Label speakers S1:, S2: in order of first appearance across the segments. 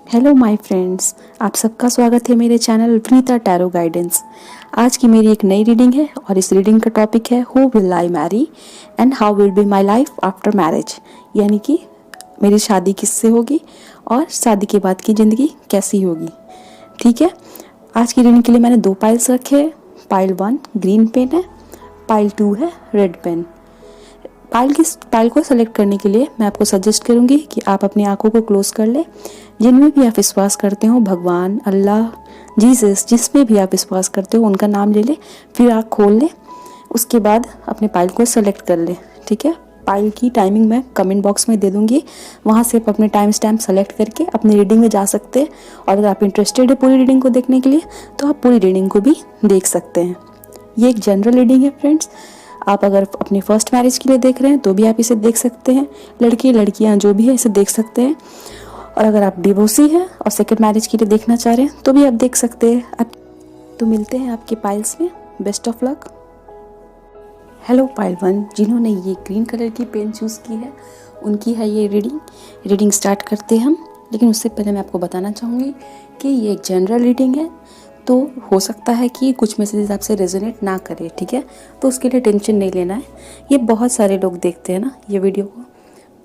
S1: Hello my friends, आप सबका स्वागत है मेरे चैनल वनीता टैरो गाइडेंस। आज की मेरी एक नई रीडिंग है और इस रीडिंग का टॉपिक है who will I marry and how will be my life after marriage, यानी कि मेरी शादी किससे होगी और शादी के बाद की ज़िंदगी कैसी होगी। ठीक है, आज की रीडिंग के लिए मैंने 2 पाइल्स रखे हैं। पाइल 1 ग्रीन पेन है, पाइल 2 है रेड पेन। पाइल को सेलेक्ट करने के लिए मैं आपको सजेस्ट करूंगी कि आप अपनी आंखों को क्लोज कर लें। जिनमें भी आप विश्वास करते हो, भगवान, अल्लाह, जीसस, जिसमें भी आप विश्वास करते हो उनका नाम ले लें, फिर आँख खोल लें। उसके बाद अपने पाइल को सेलेक्ट कर लें। ठीक है, पाइल की टाइमिंग मैं कमेंट बॉक्स में दे दूंगी, वहाँ से आप अपने टाइम स्टैम्प सेलेक्ट करके अपनी रीडिंग में जा सकते हैं। और अगर आप इंटरेस्टेड है पूरी रीडिंग को देखने के लिए तो आप पूरी रीडिंग को भी देख सकते हैं। ये एक जनरल रीडिंग है फ्रेंड्स। आप अगर अपनी फर्स्ट मैरिज के लिए देख रहे हैं तो भी आप इसे देख सकते हैं। लड़के लड़कियां जो भी है इसे देख सकते हैं। और अगर आप डिवोर्सी हैं और सेकंड मैरिज के लिए देखना चाह रहे हैं तो भी आप देख सकते हैं। आप तो मिलते हैं आपके पाइल्स में। Best of luck. Hello pile 1, जिन्होंने ये ग्रीन कलर की पेन चूज़ की है उनकी है ये रीडिंग स्टार्ट करते हैं हम। लेकिन उससे पहले मैं आपको बताना चाहूँगी कि ये एक जनरल रीडिंग है, तो हो सकता है कि कुछ मैसेजेस आपसे रेजोनेट ना करे। ठीक है, तो उसके लिए टेंशन नहीं लेना है। ये बहुत सारे लोग देखते हैं ना ये वीडियो को,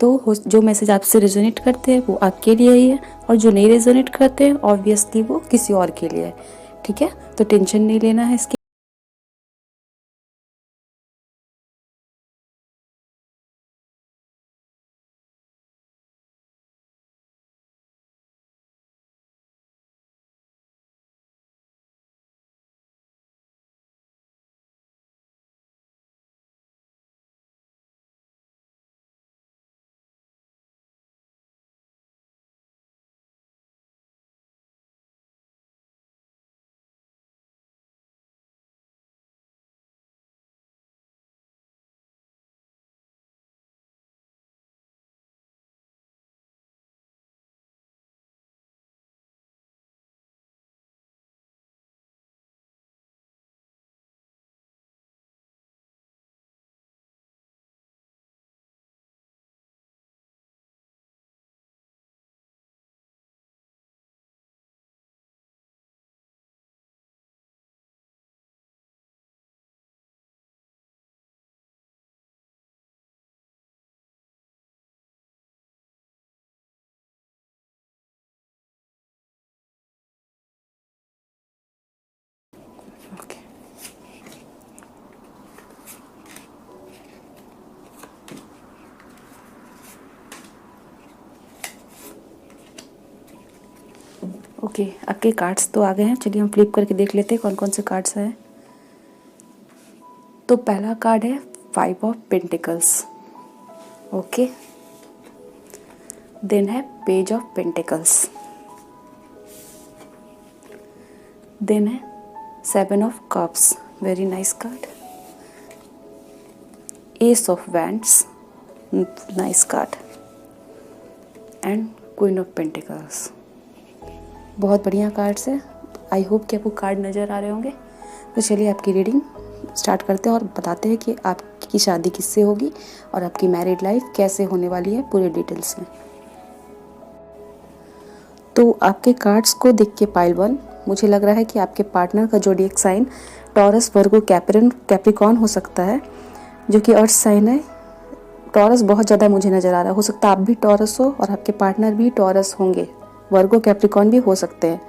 S1: तो जो मैसेज आपसे रेजोनेट करते हैं वो आपके लिए ही है, और जो नहीं रेजोनेट करते हैं ऑब्वियसली वो किसी और के लिए है। ठीक है, तो टेंशन नहीं लेना है इसके। ओके, ओके, आपके कार्ड्स तो आ गए हैं। चलिए हम फ्लिप करके देख लेते हैं कौन कौन से कार्ड्स हैं। तो पहला कार्ड है 5 ऑफ पेंटिकल्स। ओके, देन है पेज ऑफ पेंटिकल्स, देन है 7 of cups, very nice card. S of wands, nice card. And queen of pentacles, बहुत बढ़िया कार्ड्स है। आई होप कि आपको कार्ड नज़र आ रहे होंगे। तो चलिए आपकी रीडिंग स्टार्ट करते हैं और बताते हैं कि आपकी शादी किससे होगी और आपकी मैरिड लाइफ कैसे होने वाली है पूरे डिटेल्स में। तो आपके कार्ड्स को देख के पाइल 1, मुझे लग रहा है कि आपके पार्टनर का ज़ोडिएक साइन टॉरस, वर्गो, कैप्रिकॉर्न हो सकता है, जो कि अर्थ साइन है। टॉरस बहुत ज़्यादा मुझे नज़र आ रहा है। हो सकता है आप भी टॉरस हो और आपके पार्टनर भी टॉरस होंगे। वर्गो, कैप्रिकॉर्न भी हो सकते हैं।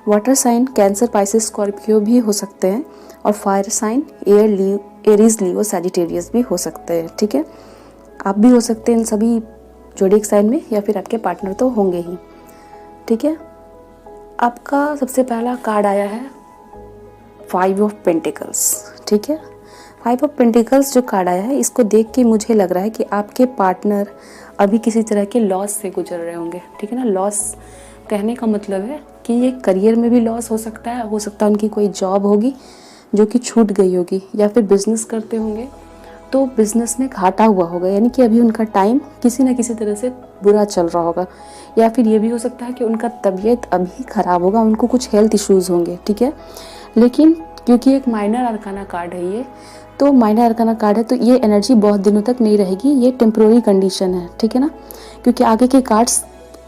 S1: Water sign cancer, Pisces, Scorpio भी हो सकते हैं। और fire sign Aries, Leo, Sagittarius भी हो सकते हैं। ठीक है, आप भी हो सकते हैं इन सभी ज़ोडिएक साइन में, या फिर आपके पार्टनर तो होंगे ही। ठीक है, आपका सबसे पहला कार्ड आया है 5 ऑफ पेंटिकल्स। ठीक है, 5 ऑफ पेंटिकल्स जो कार्ड आया है, इसको देख के मुझे लग रहा है कि आपके पार्टनर अभी किसी तरह के लॉस से गुजर रहे होंगे। ठीक है ना, लॉस कहने का मतलब है कि ये करियर में भी लॉस हो सकता है उनकी कोई जॉब होगी जो कि छूट गई होगी, या फिर बिजनेस करते होंगे तो बिजनेस में घाटा हुआ होगा, यानी कि अभी उनका टाइम किसी न किसी तरह से बुरा चल रहा होगा। या फिर ये भी हो सकता है कि उनका तबीयत अभी ख़राब होगा, उनको कुछ हेल्थ इश्यूज़ होंगे। ठीक है, लेकिन क्योंकि एक माइनर अरकाना कार्ड है ये, तो माइनर अरकाना कार्ड है तो ये एनर्जी बहुत दिनों तक नहीं रहेगी, ये टेम्प्रोरी कंडीशन है। ठीक है ना, क्योंकि आगे के कार्ड्स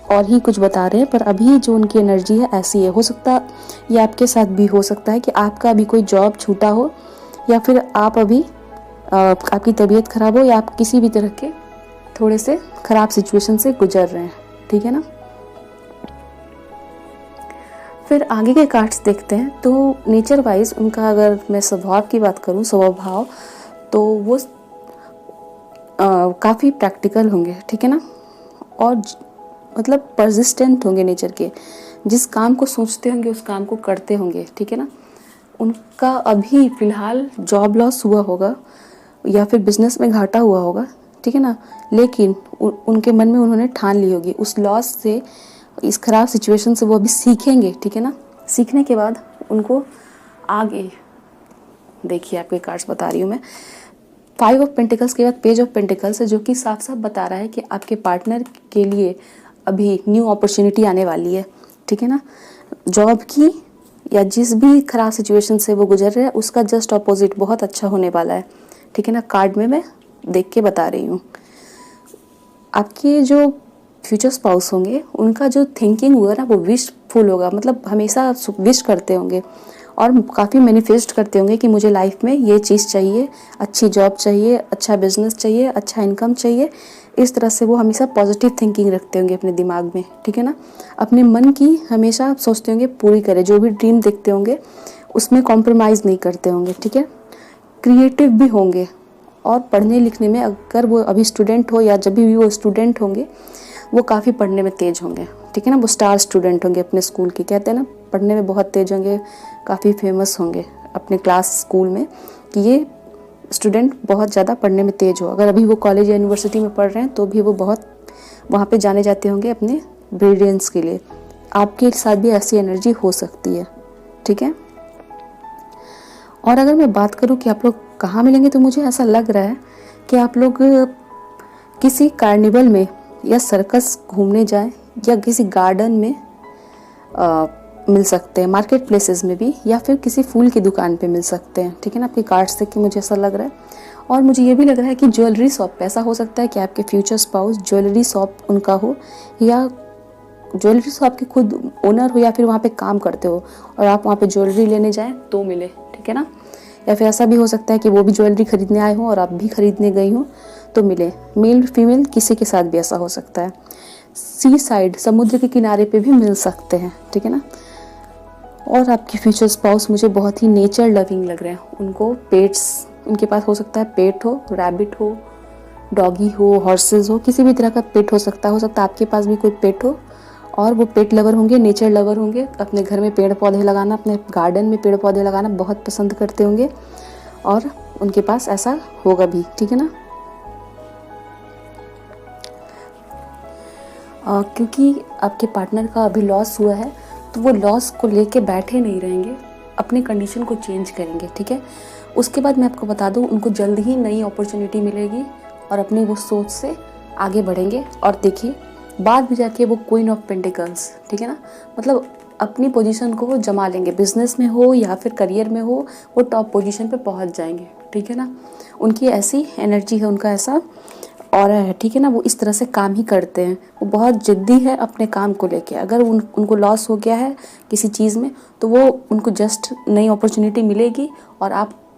S1: और ही कुछ बता रहे हैं, पर अभी जो उनकी एनर्जी है ऐसी है। हो सकता है ये आपके साथ भी हो सकता है कि आपका अभी कोई जॉब छूटा हो, या फिर आप अभी आपकी तबीयत खराब हो, या आप किसी भी तरह के थोड़े से खराब सिचुएशन से गुजर रहे हैं, ठीक है ना। फिर आगे के कार्ड्स देखते हैं। तो नेचर वाइज उनका अगर मैं स्वभाव की बात करूं, स्वभाव, तो वो काफ़ी प्रैक्टिकल होंगे, ठीक है ना, और मतलब परसिस्टेंट होंगे नेचर के। जिस काम को सोचते होंगे उस काम को करते होंगे, ठीक है ना। उनका अभी फ़िलहाल जॉब लॉस हुआ होगा या फिर बिजनेस में घाटा हुआ होगा, ठीक है ना, लेकिन उनके मन में उन्होंने ठान ली होगी उस लॉस से, इस खराब सिचुएशन से वो अभी सीखेंगे, ठीक है ना। सीखने के बाद उनको आगे, देखिए आपके कार्ड्स बता रही हूँ मैं, 5 ऑफ पेंटिकल्स के बाद पेज ऑफ पेंटिकल्स है, जो कि साफ साफ बता रहा है कि आपके पार्टनर के लिए अभी न्यू अपॉर्चुनिटी आने वाली है, ठीक है ना। जॉब की या जिस भी खराब सिचुएशन से वो गुजर रहे हैं उसका जस्ट अपोजिट बहुत अच्छा होने वाला है, ठीक है ना। कार्ड में मैं देख के बता रही हूँ। आपके जो फ्यूचर स्पाउस होंगे उनका जो थिंकिंग होगा ना वो विशफुल होगा, मतलब हमेशा विश करते होंगे और काफ़ी मैनिफेस्ट करते होंगे कि मुझे लाइफ में ये चीज़ चाहिए, अच्छी जॉब चाहिए, अच्छा बिजनेस चाहिए, अच्छा इनकम चाहिए। इस तरह से वो हमेशा पॉजिटिव थिंकिंग रखते होंगे अपने दिमाग में, ठीक है ना। अपने मन की हमेशा सोचते होंगे पूरी करें, जो भी ड्रीम देखते होंगे उसमें कॉम्प्रोमाइज़ नहीं करते होंगे, ठीक है। क्रिएटिव भी होंगे और पढ़ने लिखने में, अगर वो अभी स्टूडेंट हो या जब भी वो स्टूडेंट होंगे, वो काफ़ी पढ़ने में तेज़ होंगे, ठीक है ना। वो स्टार स्टूडेंट होंगे अपने स्कूल के, कहते हैं ना पढ़ने में बहुत तेज़ होंगे, काफ़ी फेमस होंगे अपने क्लास स्कूल में कि ये स्टूडेंट बहुत ज़्यादा पढ़ने में तेज़ हो। अगर अभी वो कॉलेज या यूनिवर्सिटी में पढ़ रहे हैं तो भी वो बहुत वहाँ पे जाने जाते होंगे अपने ब्रिलियंस के लिए। आपके साथ भी ऐसी एनर्जी हो सकती है, ठीक है। और अगर मैं बात करूँ कि आप लोग कहाँ मिलेंगे, तो मुझे ऐसा लग रहा है कि आप लोग किसी कार्निवल में या सर्कस घूमने जाएं, या किसी गार्डन में मिल सकते हैं, मार्केट प्लेसेस में भी, या फिर किसी फूल की दुकान पे मिल सकते हैं, ठीक है ना। आपके कार्ड्स देख के मुझे ऐसा लग रहा है। और मुझे ये भी लग रहा है कि ज्वेलरी शॉप पे, ऐसा हो सकता है कि आपके फ्यूचर स्पाउस ज्वेलरी शॉप उनका हो, या ज्वेलरी शॉप के खुद ओनर हो, या फिर वहाँ पे काम करते हो और आप वहाँ पे ज्वेलरी लेने जाएं तो मिले, ठीक है ना। या फिर ऐसा भी हो सकता है कि वो भी ज्वेलरी खरीदने आए हों और आप भी खरीदने गई हों तो मिले। मेल फीमेल किसी के साथ भी ऐसा हो सकता है। सी साइड, समुद्र के किनारे पे भी मिल सकते हैं, ठीक है ना। और आपके फ्यूचर स्पाउस मुझे बहुत ही नेचर लविंग लग रहे हैं। उनको पेट्स, उनके पास हो सकता है पेट हो, रैबिट हो, डॉगी हो, हॉर्सेस हो, किसी भी तरह का पेट हो सकता है आपके पास भी कोई पेट हो। और वो पेट लवर होंगे, नेचर लवर होंगे, अपने घर में पेड़ पौधे लगाना, अपने गार्डन में पेड़ पौधे लगाना बहुत पसंद करते होंगे, और उनके पास ऐसा होगा भी, ठीक है ना। क्योंकि आपके पार्टनर का अभी लॉस हुआ है तो वो लॉस को लेके बैठे नहीं रहेंगे, अपनी कंडीशन को चेंज करेंगे, ठीक है। उसके बाद मैं आपको बता दूं, उनको जल्द ही नई अपॉर्चुनिटी मिलेगी और अपनी वो सोच से आगे बढ़ेंगे। और देखिए बाद में जाके वो क्वीन ऑफ पेंटिकल्स, ठीक है ना, मतलब अपनी पोजीशन को वो जमा लेंगे, बिजनेस में हो या फिर करियर में हो, वो टॉप पोजीशन पे पहुंच जाएंगे, ठीक है ना। उनकी ऐसी एनर्जी है, उनका ऐसा ऑरा है, ठीक है ना। वो इस तरह से काम ही करते हैं, वो बहुत जिद्दी है अपने काम को लेके। अगर उनको लॉस हो गया है किसी चीज़ में तो वो उनको जस्ट नई अपॉर्चुनिटी मिलेगी और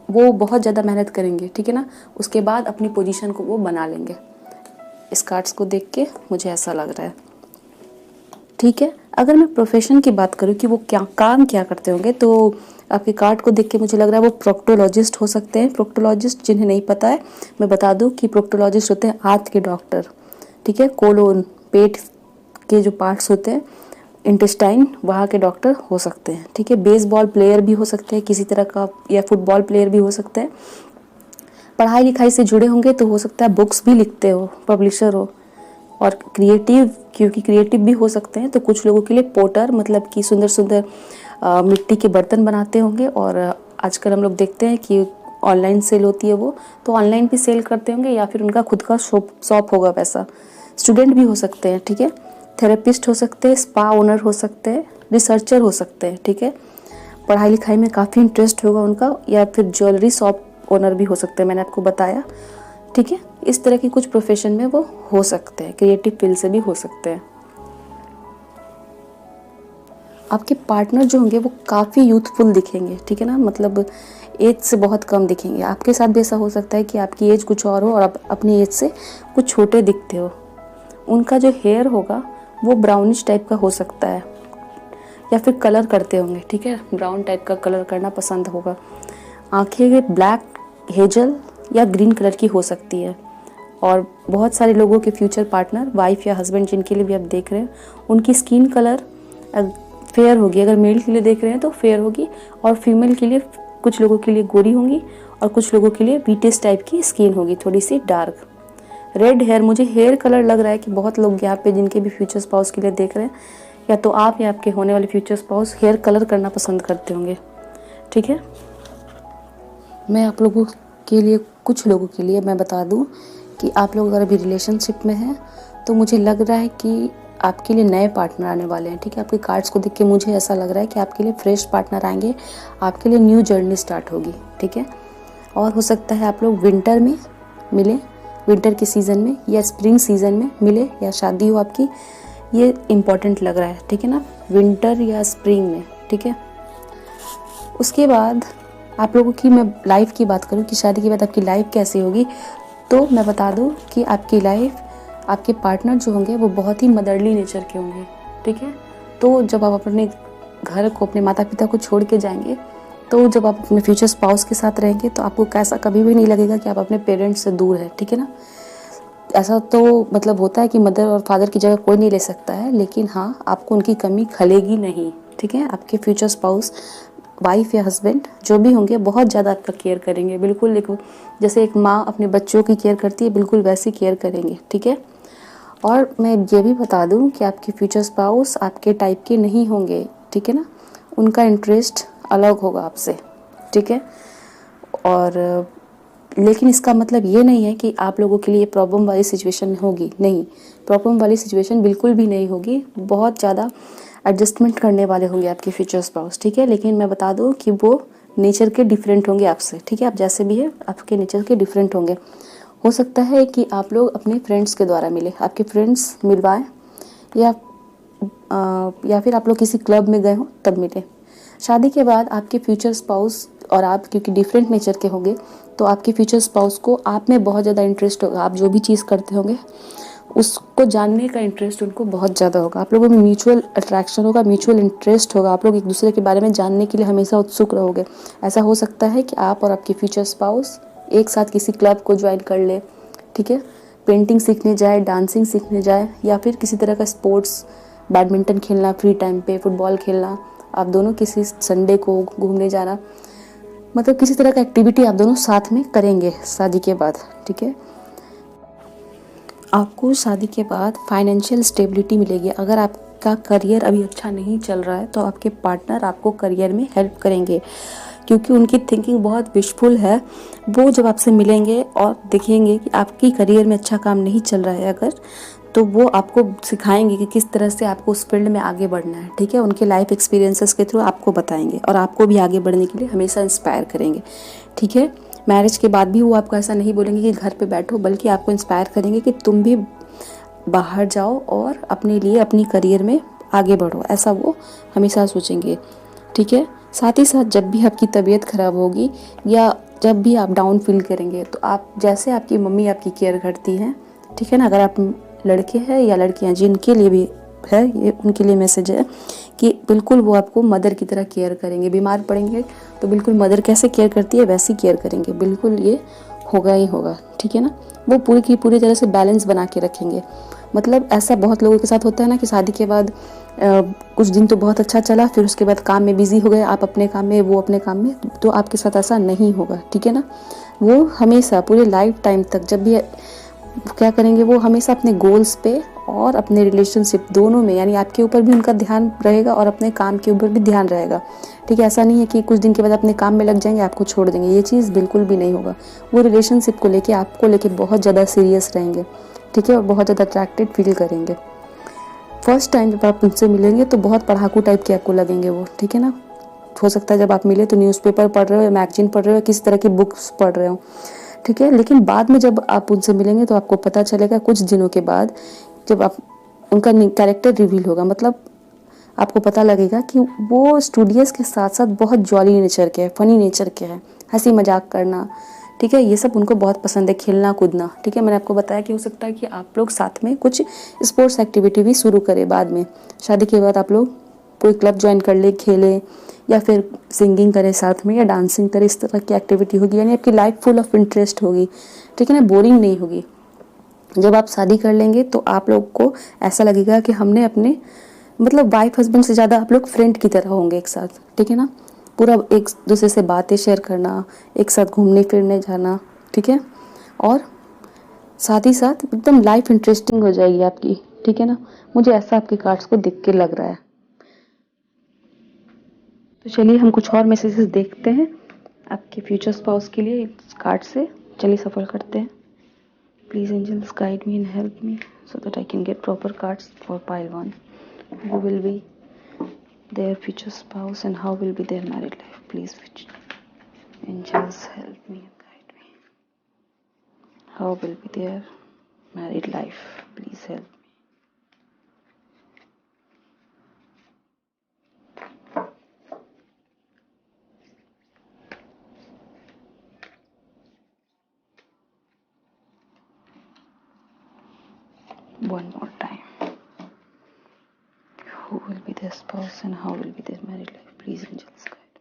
S1: वो बहुत ज़्यादा मेहनत करेंगे, ठीक है ना। उसके बाद अपनी पोजीशन को वो बना लेंगे। इस कार्ड्स को देख के मुझे ऐसा लग रहा है, ठीक है। अगर मैं प्रोफेशन की बात करूँ कि वो काम क्या करते होंगे, तो आपके कार्ड को देख के मुझे लग रहा है वो प्रोक्टोलॉजिस्ट हो सकते हैं। प्रोक्टोलॉजिस्ट, जिन्हें नहीं पता है मैं बता दूं कि प्रोक्टोलॉजिस्ट होते हैं आंत के डॉक्टर, ठीक है। कोलोन, पेट के जो पार्ट्स होते हैं, इंटेस्टाइन, वहाँ के डॉक्टर हो सकते हैं, ठीक है। बेसबॉल प्लेयर भी हो सकते हैं किसी तरह का, या फुटबॉल प्लेयर भी हो सकते हैं। पढ़ाई लिखाई से जुड़े होंगे तो हो सकता है बुक्स भी लिखते हो, पब्लिशर हो। और क्रिएटिव, क्योंकि क्रिएटिव भी हो सकते हैं, तो कुछ लोगों के लिए पोटर, मतलब कि सुंदर सुंदर मिट्टी के बर्तन बनाते होंगे। और आजकल हम लोग देखते हैं कि ऑनलाइन सेल होती है वो, तो ऑनलाइन भी सेल करते होंगे, या फिर उनका खुद का शॉप होगा वैसा। स्टूडेंट भी हो सकते हैं, ठीक है। थेरेपिस्ट हो सकते हैं, स्पा ओनर हो सकते हैं, रिसर्चर हो सकते हैं, ठीक है। पढ़ाई लिखाई में काफ़ी इंटरेस्ट होगा उनका, या फिर ज्वेलरी शॉप ओनर भी हो सकते हैं, मैंने आपको बताया, ठीक है। इस तरह की कुछ प्रोफेशन में वो हो सकते हैं, क्रिएटिव फील्ड से भी हो सकते हैं। आपके पार्टनर जो होंगे वो काफ़ी यूथफुल दिखेंगे, ठीक है ना, मतलब एज से बहुत कम दिखेंगे। आपके साथ भी ऐसा हो सकता है कि आपकी एज कुछ और हो और आप अपनी एज से कुछ छोटे दिखते हो। उनका जो हेयर होगा वो ब्राउनिश टाइप का हो सकता है, या फिर कलर करते होंगे, ठीक है, ब्राउन टाइप का कलर करना पसंद होगा। आंखें ब्लैक, हेजल या ग्रीन कलर की हो सकती है। और बहुत सारे लोगों के फ्यूचर पार्टनर, वाइफ या हस्बैंड जिनके लिए भी आप देख रहे हैं, उनकी स्किन कलर फेयर होगी। अगर मेल के लिए देख रहे हैं तो फेयर होगी, और फीमेल के लिए कुछ लोगों के लिए गोरी होंगी और कुछ लोगों के लिए बीटिस टाइप की स्किन होगी, थोड़ी सी डार्क। रेड हेयर, मुझे हेयर कलर लग रहा है कि बहुत लोग यहाँ पे जिनके भी फ्यूचर स्पाउस के लिए देख रहे हैं, या तो आप या आपके होने वाले फ्यूचर स्पाउस हेयर कलर करना पसंद करते होंगे, ठीक है। मैं आप लोगों के लिए, कुछ लोगों के लिए मैं बता दूं कि आप लोग अगर अभी रिलेशनशिप में हैं तो मुझे लग रहा है कि आपके लिए नए पार्टनर आने वाले हैं, ठीक है। आपके कार्ड्स को देख के मुझे ऐसा लग रहा है कि आपके लिए फ्रेश पार्टनर आएंगे, आपके लिए न्यू जर्नी स्टार्ट होगी, ठीक है। और हो सकता है आप लोग विंटर में मिले, विंटर के सीज़न में या स्प्रिंग सीज़न में मिले, या शादी हो आपकी, ये इम्पॉर्टेंट लग रहा है, ठीक है ना, विंटर या स्प्रिंग में, ठीक है। उसके बाद आप लोगों की मैं लाइफ की बात करूं कि शादी के बाद आपकी लाइफ कैसी होगी, तो मैं बता दूं कि आपकी लाइफ, आपके पार्टनर जो होंगे वो बहुत ही मदरली नेचर के होंगे, ठीक है। तो जब आप अपने घर को, अपने माता पिता को छोड़ के जाएंगे, तो जब आप अपने फ्यूचर स्पाउस के साथ रहेंगे तो आपको कैसा कभी भी नहीं लगेगा कि आप अपने पेरेंट्स से दूर हैं, ठीक है ना। ऐसा तो मतलब होता है कि मदर और फादर की जगह कोई नहीं ले सकता है, लेकिन हाँ, आपको उनकी कमी खलेगी नहीं, ठीक है। आपके फ्यूचर स्पाउस, वाइफ या हस्बैंड जो भी होंगे, बहुत ज़्यादा आपका केयर करेंगे, बिल्कुल जैसे एक माँ अपने बच्चों की केयर करती है, बिल्कुल वैसी केयर करेंगे, ठीक है। और मैं ये भी बता दूं कि आपके फ्यूचर स्पाउस आपके टाइप के नहीं होंगे, ठीक है ना, उनका इंटरेस्ट अलग होगा आपसे, ठीक है। और लेकिन इसका मतलब ये नहीं है कि आप लोगों के लिए प्रॉब्लम वाली सिचुएशन होगी, नहीं, प्रॉब्लम वाली सिचुएशन बिल्कुल भी नहीं होगी। बहुत ज़्यादा एडजस्टमेंट करने वाले होंगे आपके फ्यूचर स्पाउस, ठीक है। लेकिन मैं बता दूं कि वो नेचर के डिफरेंट होंगे आपसे, ठीक है। आप जैसे भी है, आपके नेचर के डिफरेंट होंगे। हो सकता है कि आप लोग अपने फ्रेंड्स के द्वारा मिले, आपके फ्रेंड्स मिलवाएं, या फिर आप लोग किसी क्लब में गए हो तब मिले। शादी के बाद आपके फ्यूचर स्पाउस और आप क्योंकि डिफरेंट नेचर के होंगे, तो आपके फ्यूचर स्पाउस को आप में बहुत ज़्यादा इंटरेस्ट होगा। आप जो भी चीज़ करते होंगे उसको जानने का इंटरेस्ट उनको बहुत ज़्यादा होगा। आप लोगों में म्यूचुअल अट्रैक्शन होगा, म्यूचुअल इंटरेस्ट होगा। आप लोग एक दूसरे के बारे में जानने के लिए हमेशा उत्सुक रहोगे। ऐसा हो सकता है कि आप और आपके फ्यूचर स्पाउस एक साथ किसी क्लब को ज्वाइन कर ले, ठीक है, पेंटिंग सीखने जाए, डांसिंग सीखने जाए, या फिर किसी तरह का स्पोर्ट्स, बैडमिंटन खेलना फ्री टाइम पे, फुटबॉल खेलना, आप दोनों किसी संडे को घूमने जाना, मतलब किसी तरह का एक्टिविटी आप दोनों साथ में करेंगे शादी के बाद, ठीक है। आपको शादी के बाद फाइनेंशियल स्टेबिलिटी मिलेगी। अगर आपका करियर अभी अच्छा नहीं चल रहा है तो आपके पार्टनर आपको करियर में हेल्प करेंगे, क्योंकि उनकी थिंकिंग बहुत विशफुल है। वो जब आपसे मिलेंगे और देखेंगे कि आपकी करियर में अच्छा काम नहीं चल रहा है अगर, तो वो आपको सिखाएंगे कि किस तरह से आपको उस फील्ड में आगे बढ़ना है, ठीक है। उनके लाइफ एक्सपीरियंसेस के थ्रू आपको बताएंगे और आपको भी आगे बढ़ने के लिए हमेशा इंस्पायर करेंगे, ठीक है। मैरिज के बाद भी वो आपको ऐसा नहीं बोलेंगे कि घर पे बैठो, बल्कि आपको इंस्पायर करेंगे कि तुम भी बाहर जाओ और अपने लिए, अपनी करियर में आगे बढ़ो, ऐसा वो हमेशा सोचेंगे, ठीक है। साथ ही साथ जब भी आपकी तबीयत ख़राब होगी या जब भी आप डाउन फील करेंगे, तो आप जैसे आपकी मम्मी आपकी केयर करती हैं, ठीक है ना, अगर आप लड़के हैं या लड़कियां जिनके लिए भी है, ये उनके लिए मैसेज है कि बिल्कुल वो आपको मदर की तरह केयर करेंगे। बीमार पड़ेंगे तो बिल्कुल मदर कैसे केयर करती है वैसी केयर करेंगे, बिल्कुल ये होगा ही होगा, ठीक है ना। वो पूरी की पूरी तरह से बैलेंस बना के रखेंगे। मतलब ऐसा बहुत लोगों के साथ होता है ना कि शादी के बाद कुछ दिन तो बहुत अच्छा चला, फिर उसके बाद काम में बिजी हो गए, आप अपने काम में, वो अपने काम में, तो आपके साथ ऐसा नहीं होगा, ठीक है ना। वो हमेशा पूरे लाइफ टाइम तक जब भी क्या करेंगे, वो हमेशा अपने गोल्स पे और अपने रिलेशनशिप दोनों में, यानी आपके ऊपर भी उनका ध्यान रहेगा और अपने काम के ऊपर भी ध्यान रहेगा, ठीक है। ऐसा नहीं है कि कुछ दिन के बाद अपने काम में लग जाएंगे, आपको छोड़ देंगे, ये चीज़ बिल्कुल भी नहीं होगा। वो रिलेशनशिप को लेके, आपको लेके बहुत ज़्यादा सीरियस रहेंगे, ठीक है, और बहुत ज़्यादा अट्रैक्टेड फील करेंगे। फर्स्ट टाइम जब आप उनसे मिलेंगे तो बहुत पढ़ाकू टाइप के आपको लगेंगे वो, ठीक है ना। हो सकता है जब आप मिले तो न्यूज़पेपर पढ़ रहे हो या मैगजीन पढ़ रहे हो, किस तरह की बुक्स पढ़ रहे हो, ठीक है। लेकिन बाद में जब आप उनसे मिलेंगे तो आपको पता चलेगा कुछ दिनों के बाद, जब आप उनका कैरेक्टर रिवील होगा, मतलब आपको पता लगेगा कि वो स्टूडियस के साथ साथ बहुत जॉली नेचर के है, फनी नेचर के है, हंसी मजाक करना, ठीक है, ये सब उनको बहुत पसंद है, खेलना कूदना, ठीक है। मैंने आपको बताया कि हो सकता है कि आप लोग साथ में कुछ स्पोर्ट्स एक्टिविटी भी शुरू करें बाद में, शादी के बाद आप लोग कोई क्लब ज्वाइन कर ले, खेलें, या फिर सिंगिंग करें साथ में, या डांसिंग करें, इस तरह की एक्टिविटी होगी, यानी आपकी लाइफ फुल ऑफ इंटरेस्ट होगी, ठीक है ना, बोरिंग नहीं होगी। जब आप शादी कर लेंगे तो आप लोग को ऐसा लगेगा कि हमने अपने मतलब वाइफ हस्बैंड से ज़्यादा आप लोग फ्रेंड की तरह होंगे एक साथ, ठीक है ना। पूरा एक दूसरे से बातें शेयर करना, एक साथ घूमने फिरने जाना, ठीक है, और साथ ही साथ एकदम लाइफ इंटरेस्टिंग हो जाएगी आपकी, ठीक है ना। मुझे ऐसा आपके कार्ड्स को देख के लग रहा है। तो चलिए हम कुछ और मैसेजेस देखते हैं आपके फ्यूचर स्पाउस के लिए इस कार्ड से। चलिए सफल करते हैं। Please angels guide me and help me so that I can get proper cards for pile 1. Who will be their future spouse and how will be their married life? Please angels help me and guide me. How will be their married life? Please help me. One more time. Who will be their spouse and how will be their married life? Please angels guide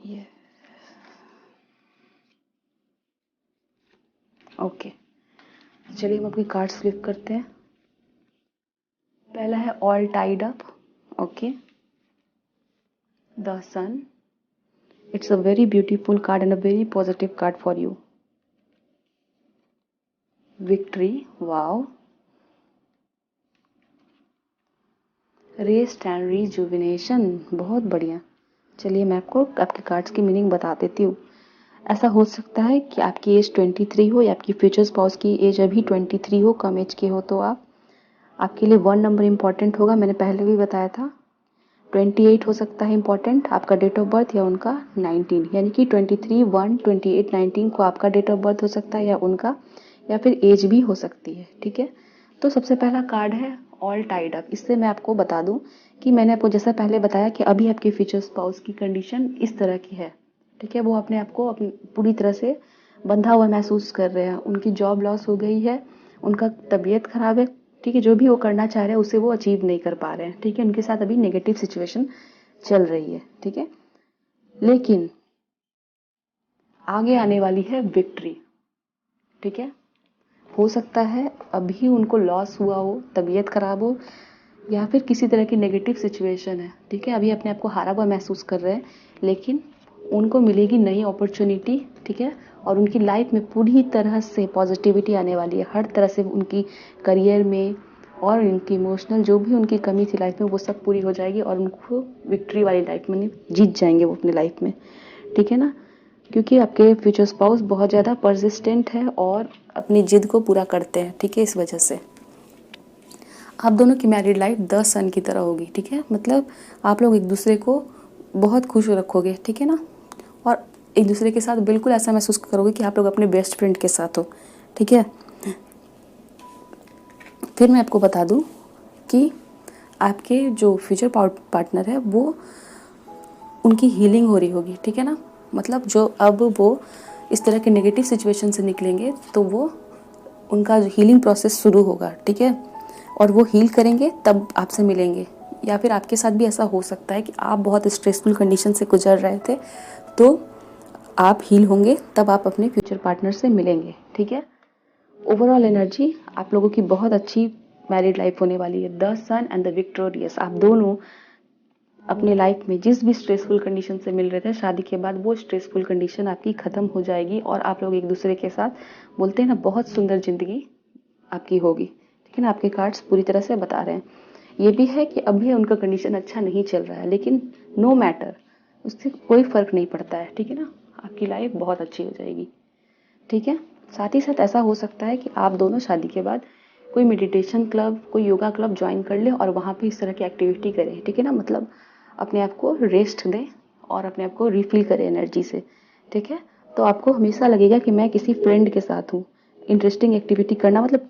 S1: me. Yes. Okay, चलिए हम अपनी cards flip करते हैं। पहला है all tied up, okay, the sun. It's a very beautiful card and a very positive card for you. Victory, wow. Rest and rejuvenation, बहुत बढ़िया। चलिए मैं आपको आपके कार्ड्स की मीनिंग बता देती हूँ। ऐसा हो सकता है कि आपकी एज 23 हो या आपकी फ्यूचर स्पाउस की एज अभी 23 हो, कम एज के हो, तो आपके लिए 1 नंबर इम्पॉर्टेंट होगा। मैंने पहले भी बताया था 28 हो सकता है इम्पॉर्टेंट, आपका डेट ऑफ बर्थ या उनका 19, यानी कि 23, 1, 28, 19 को आपका डेट ऑफ बर्थ हो सकता है या उनका, या फिर एज भी हो सकती है, ठीक है। तो सबसे पहला कार्ड है ऑल टाइड अप। इससे मैं आपको बता दूं कि मैंने आपको जैसा पहले बताया कि अभी आपके फ्यूचर स्पाउस की कंडीशन इस तरह की है, ठीक है। वो अपने आप को पूरी तरह से बंधा हुआ महसूस कर रहे हैं, उनकी जॉब लॉस हो गई है, उनका तबीयत खराब है, ठीक है। जो भी वो करना चाह रहे हैं उसे वो अचीव नहीं कर पा रहे हैं, ठीक है। उनके साथ अभी नेगेटिव सिचुएशन चल रही है, ठीक है। लेकिन आगे आने वाली है विक्ट्री, ठीक है। हो सकता है अभी उनको लॉस हुआ हो, तबीयत खराब हो, या फिर किसी तरह की नेगेटिव सिचुएशन है, ठीक है। अभी अपने आप को हारा हुआ महसूस कर रहे हैं, लेकिन उनको मिलेगी नई अपॉर्चुनिटी, ठीक है। और उनकी लाइफ में पूरी तरह से पॉजिटिविटी आने वाली है, हर तरह से उनकी करियर में और उनकी इमोशनल जो भी उनकी कमी थी लाइफ में वो सब पूरी हो जाएगी और उनको विक्ट्री वाली लाइफ में जीत जाएंगे वो अपनी लाइफ में, ठीक है ना। क्योंकि आपके फ्यूचर स्पाउस बहुत ज़्यादा परसिस्टेंट है और अपनी जिद को पूरा करते हैं, ठीक है। इस वजह से आप दोनों की मैरिड लाइफ 10 सन की तरह होगी, ठीक है। मतलब आप लोग एक दूसरे को बहुत खुश रखोगे, ठीक है ना, और एक दूसरे के साथ बिल्कुल ऐसा महसूस करोगे कि आप लोग अपने बेस्ट फ्रेंड के साथ हो, ठीक है। फिर मैं आपको बता दूं कि आपके जो फ्यूचर पार्टनर है वो उनकी हीलिंग हो रही होगी, ठीक है ना। मतलब जो अब वो इस तरह के नेगेटिव सिचुएशन से निकलेंगे तो वो उनका जो हीलिंग प्रोसेस शुरू होगा, ठीक है। और वो हील करेंगे तब आपसे मिलेंगे, या फिर आपके साथ भी ऐसा हो सकता है कि आप बहुत स्ट्रेसफुल कंडीशन से गुजर रहे थे तो आप हील होंगे तब आप अपने फ्यूचर पार्टनर से मिलेंगे, ठीक है। ओवरऑल एनर्जी आप लोगों की बहुत अच्छी मैरिड लाइफ होने वाली है। The sun and the victorious, आप दोनों अपने लाइफ में जिस भी स्ट्रेसफुल कंडीशन से मिल रहे थे शादी के बाद वो स्ट्रेसफुल कंडीशन आपकी खत्म हो जाएगी और आप लोग एक दूसरे के साथ, बोलते हैं ना, बहुत सुंदर जिंदगी आपकी होगी, ठीक है ना। आपके कार्ड्स पूरी तरह से बता रहे हैं। ये भी है कि अभी उनका कंडीशन अच्छा नहीं चल रहा है, लेकिन नो मैटर, उससे कोई फर्क नहीं पड़ता है, ठीक है ना। आपकी लाइफ बहुत अच्छी हो जाएगी, ठीक है। साथ ही साथ ऐसा हो सकता है कि आप दोनों शादी के बाद कोई मेडिटेशन क्लब, कोई योगा क्लब ज्वाइन कर ले और वहाँ पे इस तरह की एक्टिविटी करें, ठीक है ना। मतलब अपने आप को रेस्ट दें और अपने आप को रिफिल करें एनर्जी से, ठीक है। तो आपको हमेशा लगेगा कि मैं किसी फ्रेंड के साथ हूँ। इंटरेस्टिंग एक्टिविटी करना, मतलब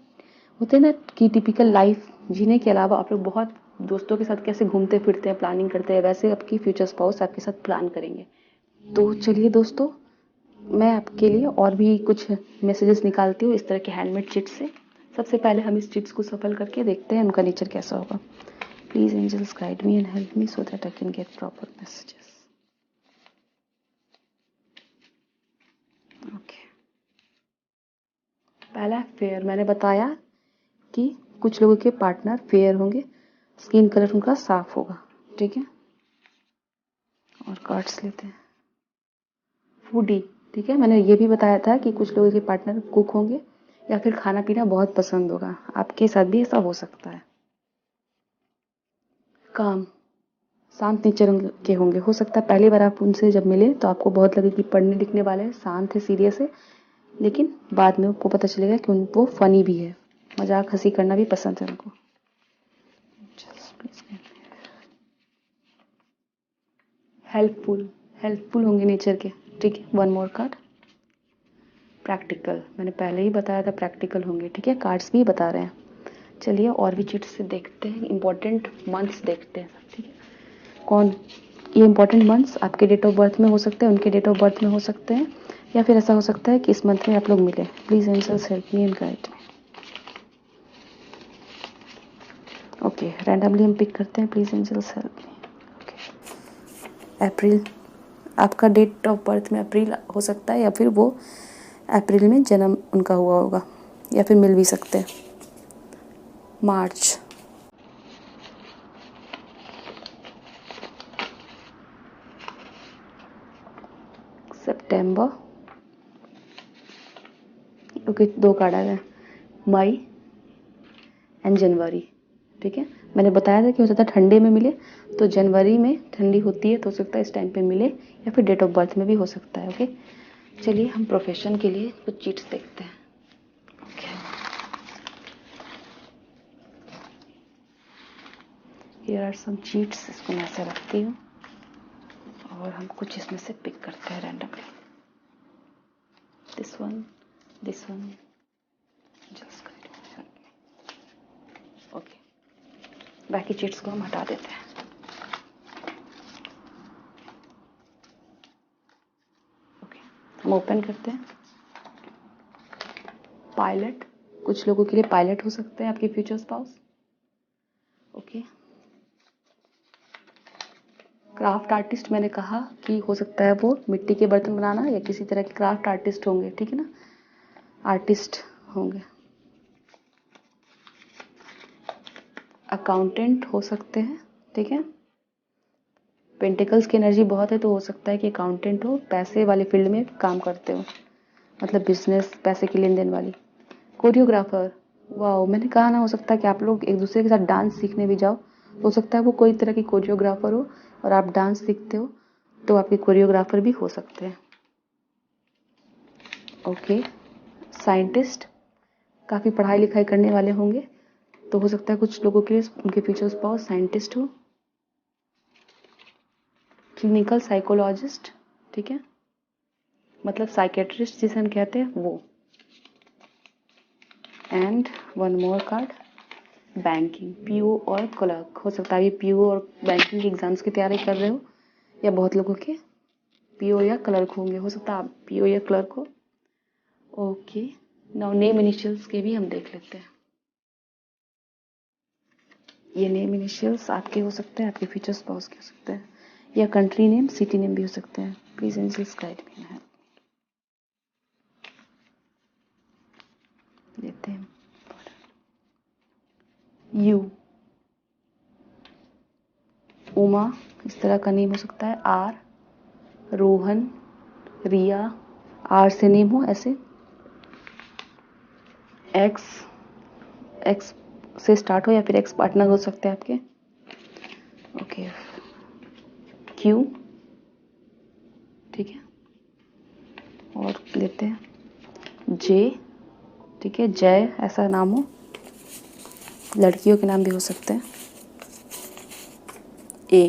S1: होते हैं ना कि टिपिकल लाइफ जीने के अलावा आप लोग बहुत दोस्तों के साथ कैसे घूमते फिरते हैं, प्लानिंग करते हैं, वैसे आपकी फ्यूचर स्पाउस आपके साथ प्लान करेंगे। तो चलिए दोस्तों, मैं आपके लिए और भी कुछ मैसेजेस निकालती हूँ इस तरह के हैंडमेड चिट्स से। सबसे पहले हम इस चिट्स को सफल करके देखते हैं उनका नेचर कैसा होगा। Please angels guide me and help me so that I can get proper messages. Okay, पहला फेयर। मैंने बताया कि कुछ लोगों के पार्टनर फेयर होंगे, स्किन कलर उनका साफ होगा, ठीक है। और कार्ड्स लेते हैं। फूडी, ठीक है। मैंने ये भी बताया था कि कुछ लोगों के पार्टनर कुक होंगे या फिर खाना पीना बहुत पसंद होगा, आपके साथ भी ऐसा हो सकता है। काम, शांत नेचर के होंगे, हो सकता है पहली बार आप उनसे जब मिले तो आपको बहुत लगे कि पढ़ने लिखने वाले शांत है, सीरियस है, लेकिन बाद में आपको पता चलेगा कि वो फनी भी है, मजाक हंसी करना भी पसंद है उनको। हेल्पफुल, हेल्पफुल होंगे नेचर के, ठीक है। One more card. प्रैक्टिकल, मैंने पहले ही बताया था प्रैक्टिकल होंगे, ठीक है। कार्ड्स भी बता रहे हैं। चलिए और भी चिट्स से देखते हैं, इंपॉर्टेंट मंथ्स देखते हैं, ठीक है। कौन, ये इंपॉर्टेंट मंथ्स आपके डेट ऑफ बर्थ में हो सकते हैं, उनके डेट ऑफ बर्थ में हो सकते हैं, या फिर ऐसा हो सकता है कि इस मंथ में आप लोग मिले। Please angels help me and guide me. Okay, randomly हम पिक करते हैं। Please angels help me. April, आपका डेट ऑफ बर्थ में अप्रैल हो सकता है, या फिर वो अप्रैल में जन्म उनका हुआ होगा, या फिर मिल भी सकते हैं। मार्च, सितंबर, ओके, दो कार्ड आ गए, मई एंड जनवरी, ठीक है। मैंने बताया था कि हो सकता है ठंडे में मिले, तो जनवरी में ठंडी होती है तो हो सकता है इस टाइम पे मिले, या फिर डेट ऑफ बर्थ में भी हो सकता है। ओके, चलिए हम प्रोफेशन के लिए कुछ चीट्स देखते हैं। Okay, here are some cheats, इसको मैं ऐसे रखती हूँ और हम कुछ इसमें से पिक करते हैं randomly. This one, this one, just okay, बाकी चीट्स को हम हटा देते हैं। ओके, हम ओपन करते हैं। पायलट, कुछ लोगों के लिए पायलट हो सकते हैं आपके future spouse. Okay, craft artist, मैंने कहा कि हो सकता है वो मिट्टी के बर्तन बनाना या किसी तरह के क्राफ्ट आर्टिस्ट होंगे, ठीक है ना, आर्टिस्ट होंगे। अकाउंटेंट हो सकते हैं, ठीक है। पेंटिकल्स की एनर्जी बहुत है तो हो सकता है कि अकाउंटेंट हो, पैसे वाले फील्ड में काम करते हो, मतलब बिजनेस, पैसे की लेन देन वाली। कोरियोग्राफर, वाह, मैंने कहा ना, हो सकता है कि आप लोग एक दूसरे के साथ डांस सीखने भी जाओ, हो सकता है वो कोई तरह की कोरियोग्राफर हो और आप डांस सीखते हो तो आपके कोरियोग्राफर भी हो सकते हैं। ओके, साइंटिस्ट, काफ़ी पढ़ाई लिखाई करने वाले होंगे तो हो सकता है कुछ लोगों के लिए उनके फ्यूचर स्पाउस साइंटिस्ट हो। क्लिनिकल साइकोलॉजिस्ट, ठीक है, मतलब साइकेट्रिस्ट जिसे हम कहते हैं वो। And one more card, banking, PO और क्लर्क, हो सकता है ये पीओ और बैंकिंग के एग्जाम्स की तैयारी कर रहे हो, या बहुत लोगों के पीओ या क्लर्क होंगे, हो सकता है आप पीओ या क्लर्क हो। ओके, नाउ नेम इनिशियल्स के भी हम देख लेते हैं। ये नेम इनिशियल्स आपके हो सकते हैं, आपके फ्यूचर स्पाउस के हो सकते हैं, या कंट्री नेम, सिटी नेम भी हो सकते हैं। Please angels guide me and लेते हैं। यू, उमा, इस तरह का नेम हो सकता है। आर, रोहन, रिया, आर से नेम हो ऐसे। एक्स, एक्स से स्टार्ट हो या फिर एक्स पार्टनर हो सकते हैं आपके। ओके, क्यू, ठीक है, और लेते हैं जे, ठीक है, जय ऐसा नाम हो, लड़कियों के नाम भी हो सकते हैं। ए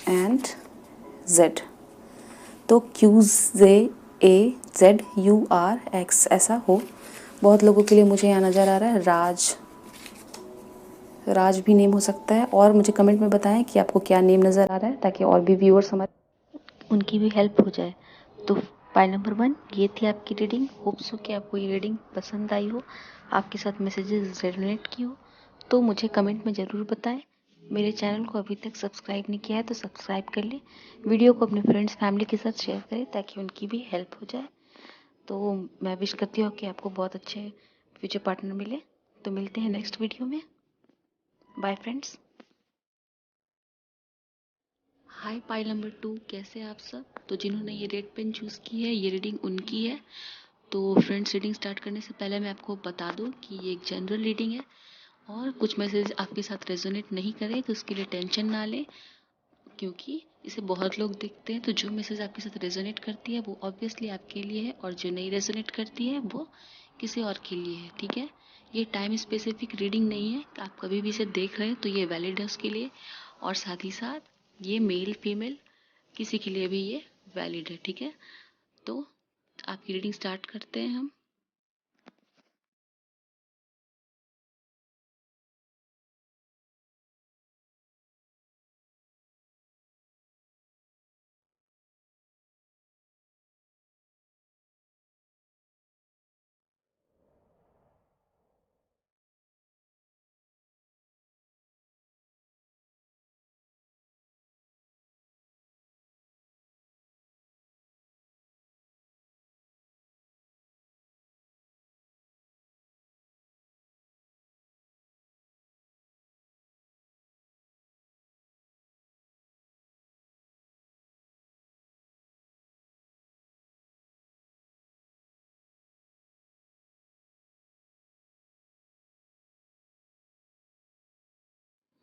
S1: एंड जेड, तो Q J A Z U R X ऐसा हो। बहुत लोगों के लिए मुझे यहाँ नज़र आ रहा है राज, राज भी नेम हो सकता है। और मुझे कमेंट में बताएं कि आपको क्या नेम नज़र आ रहा है, ताकि और भी व्यूअर्स हमारे उनकी भी हेल्प हो जाए। तो पाइल नंबर 1 ये थी आपकी रीडिंग। होप सो कि आपको ये रीडिंग पसंद आई हो, आपके साथ मैसेजेस रेजोनेट की हो। तो मुझे कमेंट में ज़रूर बताएं। मेरे चैनल को अभी तक सब्सक्राइब नहीं किया है तो सब्सक्राइब कर ले। वीडियो को अपने फ्रेंड्स फैमिली के साथ शेयर करें ताकि उनकी भी हेल्प हो जाए। तो मैं विश करती हूँ कि आपको बहुत अच्छे फ्यूचर पार्टनर मिले। तो मिलते हैं नेक्स्ट वीडियो में। Bye friends. Hi pile number 2, कैसे आप सब। तो जिन्होंने ये रेड पेन चूज़ की है, ये रीडिंग उनकी है। तो फ्रेंड्स, रीडिंग स्टार्ट करने से पहले मैं आपको बता दूं कि ये एक जनरल रीडिंग है और कुछ मैसेज आपके साथ रेजोनेट नहीं करे तो उसके लिए टेंशन ना लें, क्योंकि इसे बहुत लोग देखते हैं। तो जो मैसेज आपके साथ रेजोनेट करती है वो ऑब्वियसली आपके लिए है, और जो नहीं रेजोनेट करती है वो किसी और के लिए है। ठीक है, ये टाइम स्पेसिफिक रीडिंग नहीं है। आप कभी भी इसे देख रहे हैं तो ये वैलिड है उसके लिए, और साथ ही साथ ये मेल फीमेल किसी के लिए भी ये वैलिड है। ठीक है, तो आपकी रीडिंग स्टार्ट करते हैं हम।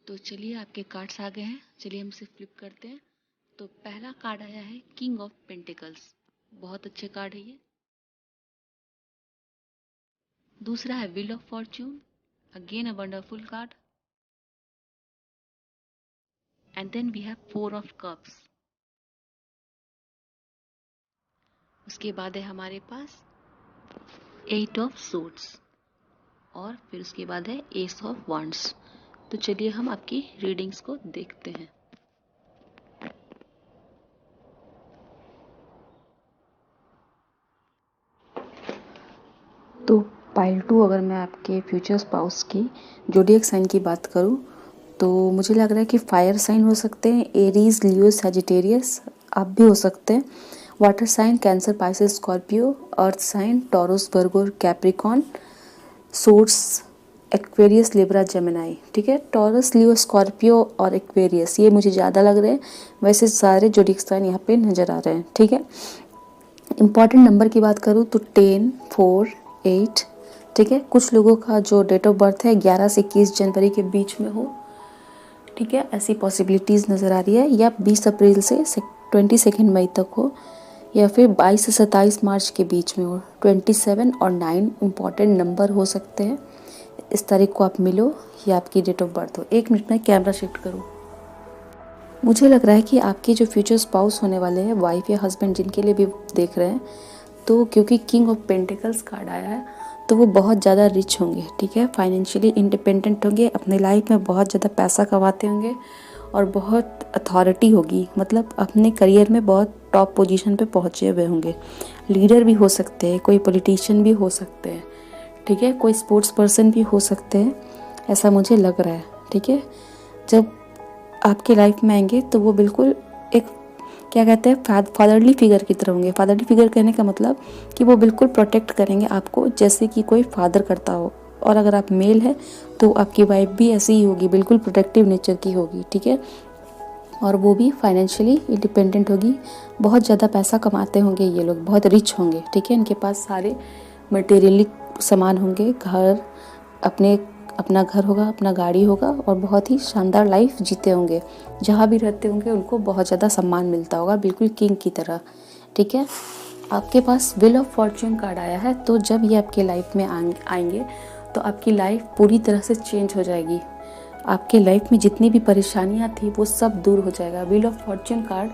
S1: तो चलिए, आपके कार्ड्स आ गए हैं, चलिए हम इसे फ्लिप करते हैं। तो पहला कार्ड आया है किंग ऑफ पेंटिकल्स, बहुत अच्छे कार्ड है ये। दूसरा है wheel of fortune, again a wonderful card. And then we have four of cups. उसके बाद है हमारे पास एट ऑफ सोर्ड्स, और फिर उसके बाद है एस ऑफ वांड्स। तो चलिए हम आपकी रीडिंग्स को देखते हैं। तो पाइल 2, अगर मैं आपके फ्यूचर स्पाउस की जोडिएक साइन की बात करूं तो मुझे लग रहा है कि फायर साइन हो सकते हैं, एरीज, लियो, सजिटेरियस। आप भी हो सकते हैं। Water sign cancer, Pisces, Scorpio. Earth sign Taurus, Virgo, Capricorn. Source Aquarius, Libra, Gemini. ठीक है, टॉरस, लियो, स्कॉर्पियो और एक्वेरियस ये मुझे ज़्यादा लग रहे हैं। वैसे सारे जोडिएक साइन यहाँ पे नज़र आ रहे हैं। ठीक है, इम्पॉर्टेंट नंबर की बात करूँ तो 10, 4, 8। ठीक है, कुछ लोगों का जो डेट ऑफ बर्थ है 11 से 21 जनवरी के बीच में हो। ठीक है, ऐसी पॉसिबिलिटीज़ नज़र आ रही है, या 20 अप्रैल से 22 मई तक हो, या फिर 22 से 27 मार्च के बीच में हो। 27 और 9 इम्पॉर्टेंट नंबर हो सकते हैं। इस तारीख को आप मिलो या आपकी डेट ऑफ बर्थ हो। 1 मिनट में कैमरा शिफ्ट करूँ। मुझे लग रहा है कि आपके जो फ्यूचर स्पाउस होने वाले हैं, वाइफ या हस्बैंड, जिनके लिए भी देख रहे हैं, तो क्योंकि किंग ऑफ पेंटिकल्स कार्ड आया है तो वो बहुत ज़्यादा रिच होंगे। ठीक है, फाइनेंशियली इंडिपेंडेंट होंगे, अपने लाइफ में बहुत ज़्यादा पैसा कमाते होंगे और बहुत अथॉरिटी होगी, मतलब अपने करियर में बहुत टॉप पोजीशन पे पहुँचे हुए होंगे। लीडर भी हो सकते हैं, कोई पॉलिटिशियन भी हो सकते हैं। ठीक है, कोई स्पोर्ट्स पर्सन भी हो सकते हैं, ऐसा मुझे लग रहा है। ठीक है, जब आपके लाइफ में आएंगे तो वो बिल्कुल एक क्या कहते हैं फादरली फिगर की तरह होंगे। फादरली फिगर कहने का मतलब कि वो बिल्कुल प्रोटेक्ट करेंगे आपको जैसे कि कोई फादर करता हो। और अगर आप मेल है तो आपकी वाइफ भी ऐसी ही होगी, बिल्कुल प्रोटेक्टिव नेचर की होगी। ठीक है, और वो भी फाइनेंशियली इंडिपेंडेंट होगी। बहुत ज़्यादा पैसा कमाते होंगे ये लोग, बहुत रिच होंगे। ठीक है, इनके पास सारे मटेरियली सामान होंगे, घर, अपना घर होगा, अपना गाड़ी होगा, और बहुत ही शानदार लाइफ जीते होंगे। जहाँ भी रहते होंगे उनको बहुत ज़्यादा सम्मान मिलता होगा, बिल्कुल किंग की तरह। ठीक है, आपके पास व्हील ऑफ फॉर्च्यून कार्ड आया है, तो जब ये आपके लाइफ में आएंगे तो आपकी लाइफ पूरी तरह से चेंज हो जाएगी। आपके लाइफ में जितनी भी परेशानियाँ थी वो सब दूर हो जाएगा। व्हील ऑफ फॉर्च्यून कार्ड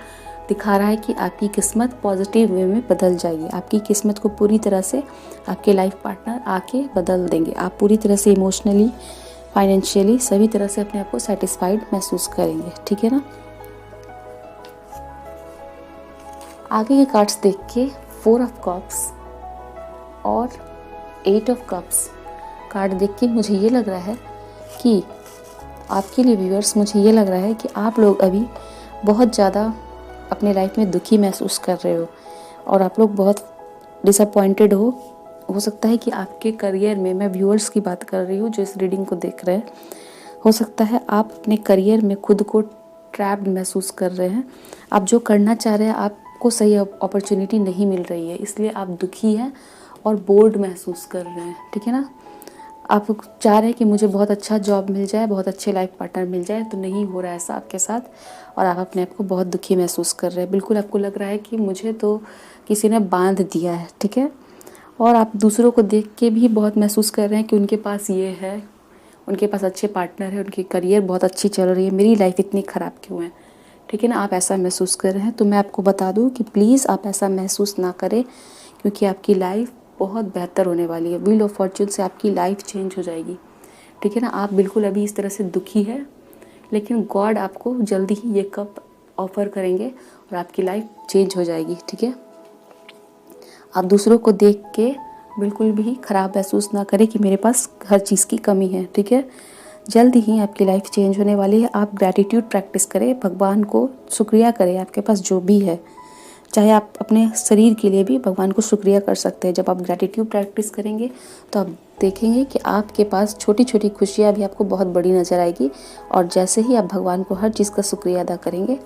S1: दिखा रहा है कि आपकी किस्मत पॉजिटिव वे में बदल जाएगी। आपकी किस्मत को पूरी तरह से आपके लाइफ पार्टनर आके बदल देंगे। आप पूरी तरह से इमोशनली फाइनेंशियली सभी तरह से अपने आप को सेटिस्फाइड महसूस करेंगे। ठीक है ना। आगे के कार्ड्स देख के 4 ऑफ कप्स और 8 ऑफ कप्स कार्ड देख के मुझे ये लग रहा है कि आपके लिए व्यूअर्स, मुझे ये लग रहा है कि आप लोग अभी बहुत ज़्यादा अपने लाइफ में दुखी महसूस कर रहे हो और आप लोग बहुत डिसअपॉइंटेड हो सकता है कि आपके करियर में, मैं व्यूअर्स की बात कर रही हूँ जो इस रीडिंग को देख रहे हैं, हो सकता है आप अपने करियर में खुद को ट्रैप्ड महसूस कर रहे हैं। आप जो करना चाह रहे हैं आपको सही अपॉर्चुनिटी नहीं मिल रही है, इसलिए आप दुखी हैं और बोर्ड महसूस कर रहे हैं। ठीक है ना। आप चाह रहे हैं कि मुझे बहुत अच्छा जॉब मिल जाए, बहुत अच्छे लाइफ पार्टनर मिल जाए, तो नहीं हो रहा है ऐसा आपके साथ और आप अपने आप को बहुत दुखी महसूस कर रहे हैं। बिल्कुल आपको लग रहा है कि मुझे तो किसी ने बांध दिया है। ठीक है। और आप दूसरों को देख के भी बहुत महसूस कर रहे हैं कि उनके पास ये है, उनके पास अच्छे पार्टनर है, उनकी करियर बहुत अच्छी चल रही है, मेरी लाइफ इतनी ख़राब क्यों है। ठीक है ना। आप ऐसा महसूस कर रहे हैं तो मैं आपको बता दूं कि प्लीज़ आप ऐसा महसूस ना करें, क्योंकि आपकी लाइफ बहुत बेहतर होने वाली है। व्हील ऑफ फॉर्च्यून से आपकी लाइफ चेंज हो जाएगी। ठीक है ना। आप बिल्कुल अभी इस तरह से दुखी है, लेकिन गॉड आपको जल्दी ही ये कप ऑफर करेंगे और आपकी लाइफ चेंज हो जाएगी। ठीक है। आप दूसरों को देख के बिल्कुल भी ख़राब महसूस ना करें कि मेरे पास हर चीज़ की कमी है। ठीक है। जल्द ही आपकी लाइफ चेंज होने वाली है। आप ग्रैटिट्यूड प्रैक्टिस करें, भगवान को शुक्रिया करें आपके पास जो भी है। चाहे आप अपने शरीर के लिए भी भगवान को शुक्रिया कर सकते हैं। जब आप ग्रैटिट्यूड प्रैक्टिस करेंगे तो आप देखेंगे कि आपके पास छोटी छोटी खुशियाँ भी आपको बहुत बड़ी नज़र आएगी और जैसे ही आप भगवान को हर चीज़ का शुक्रिया अदा करेंगे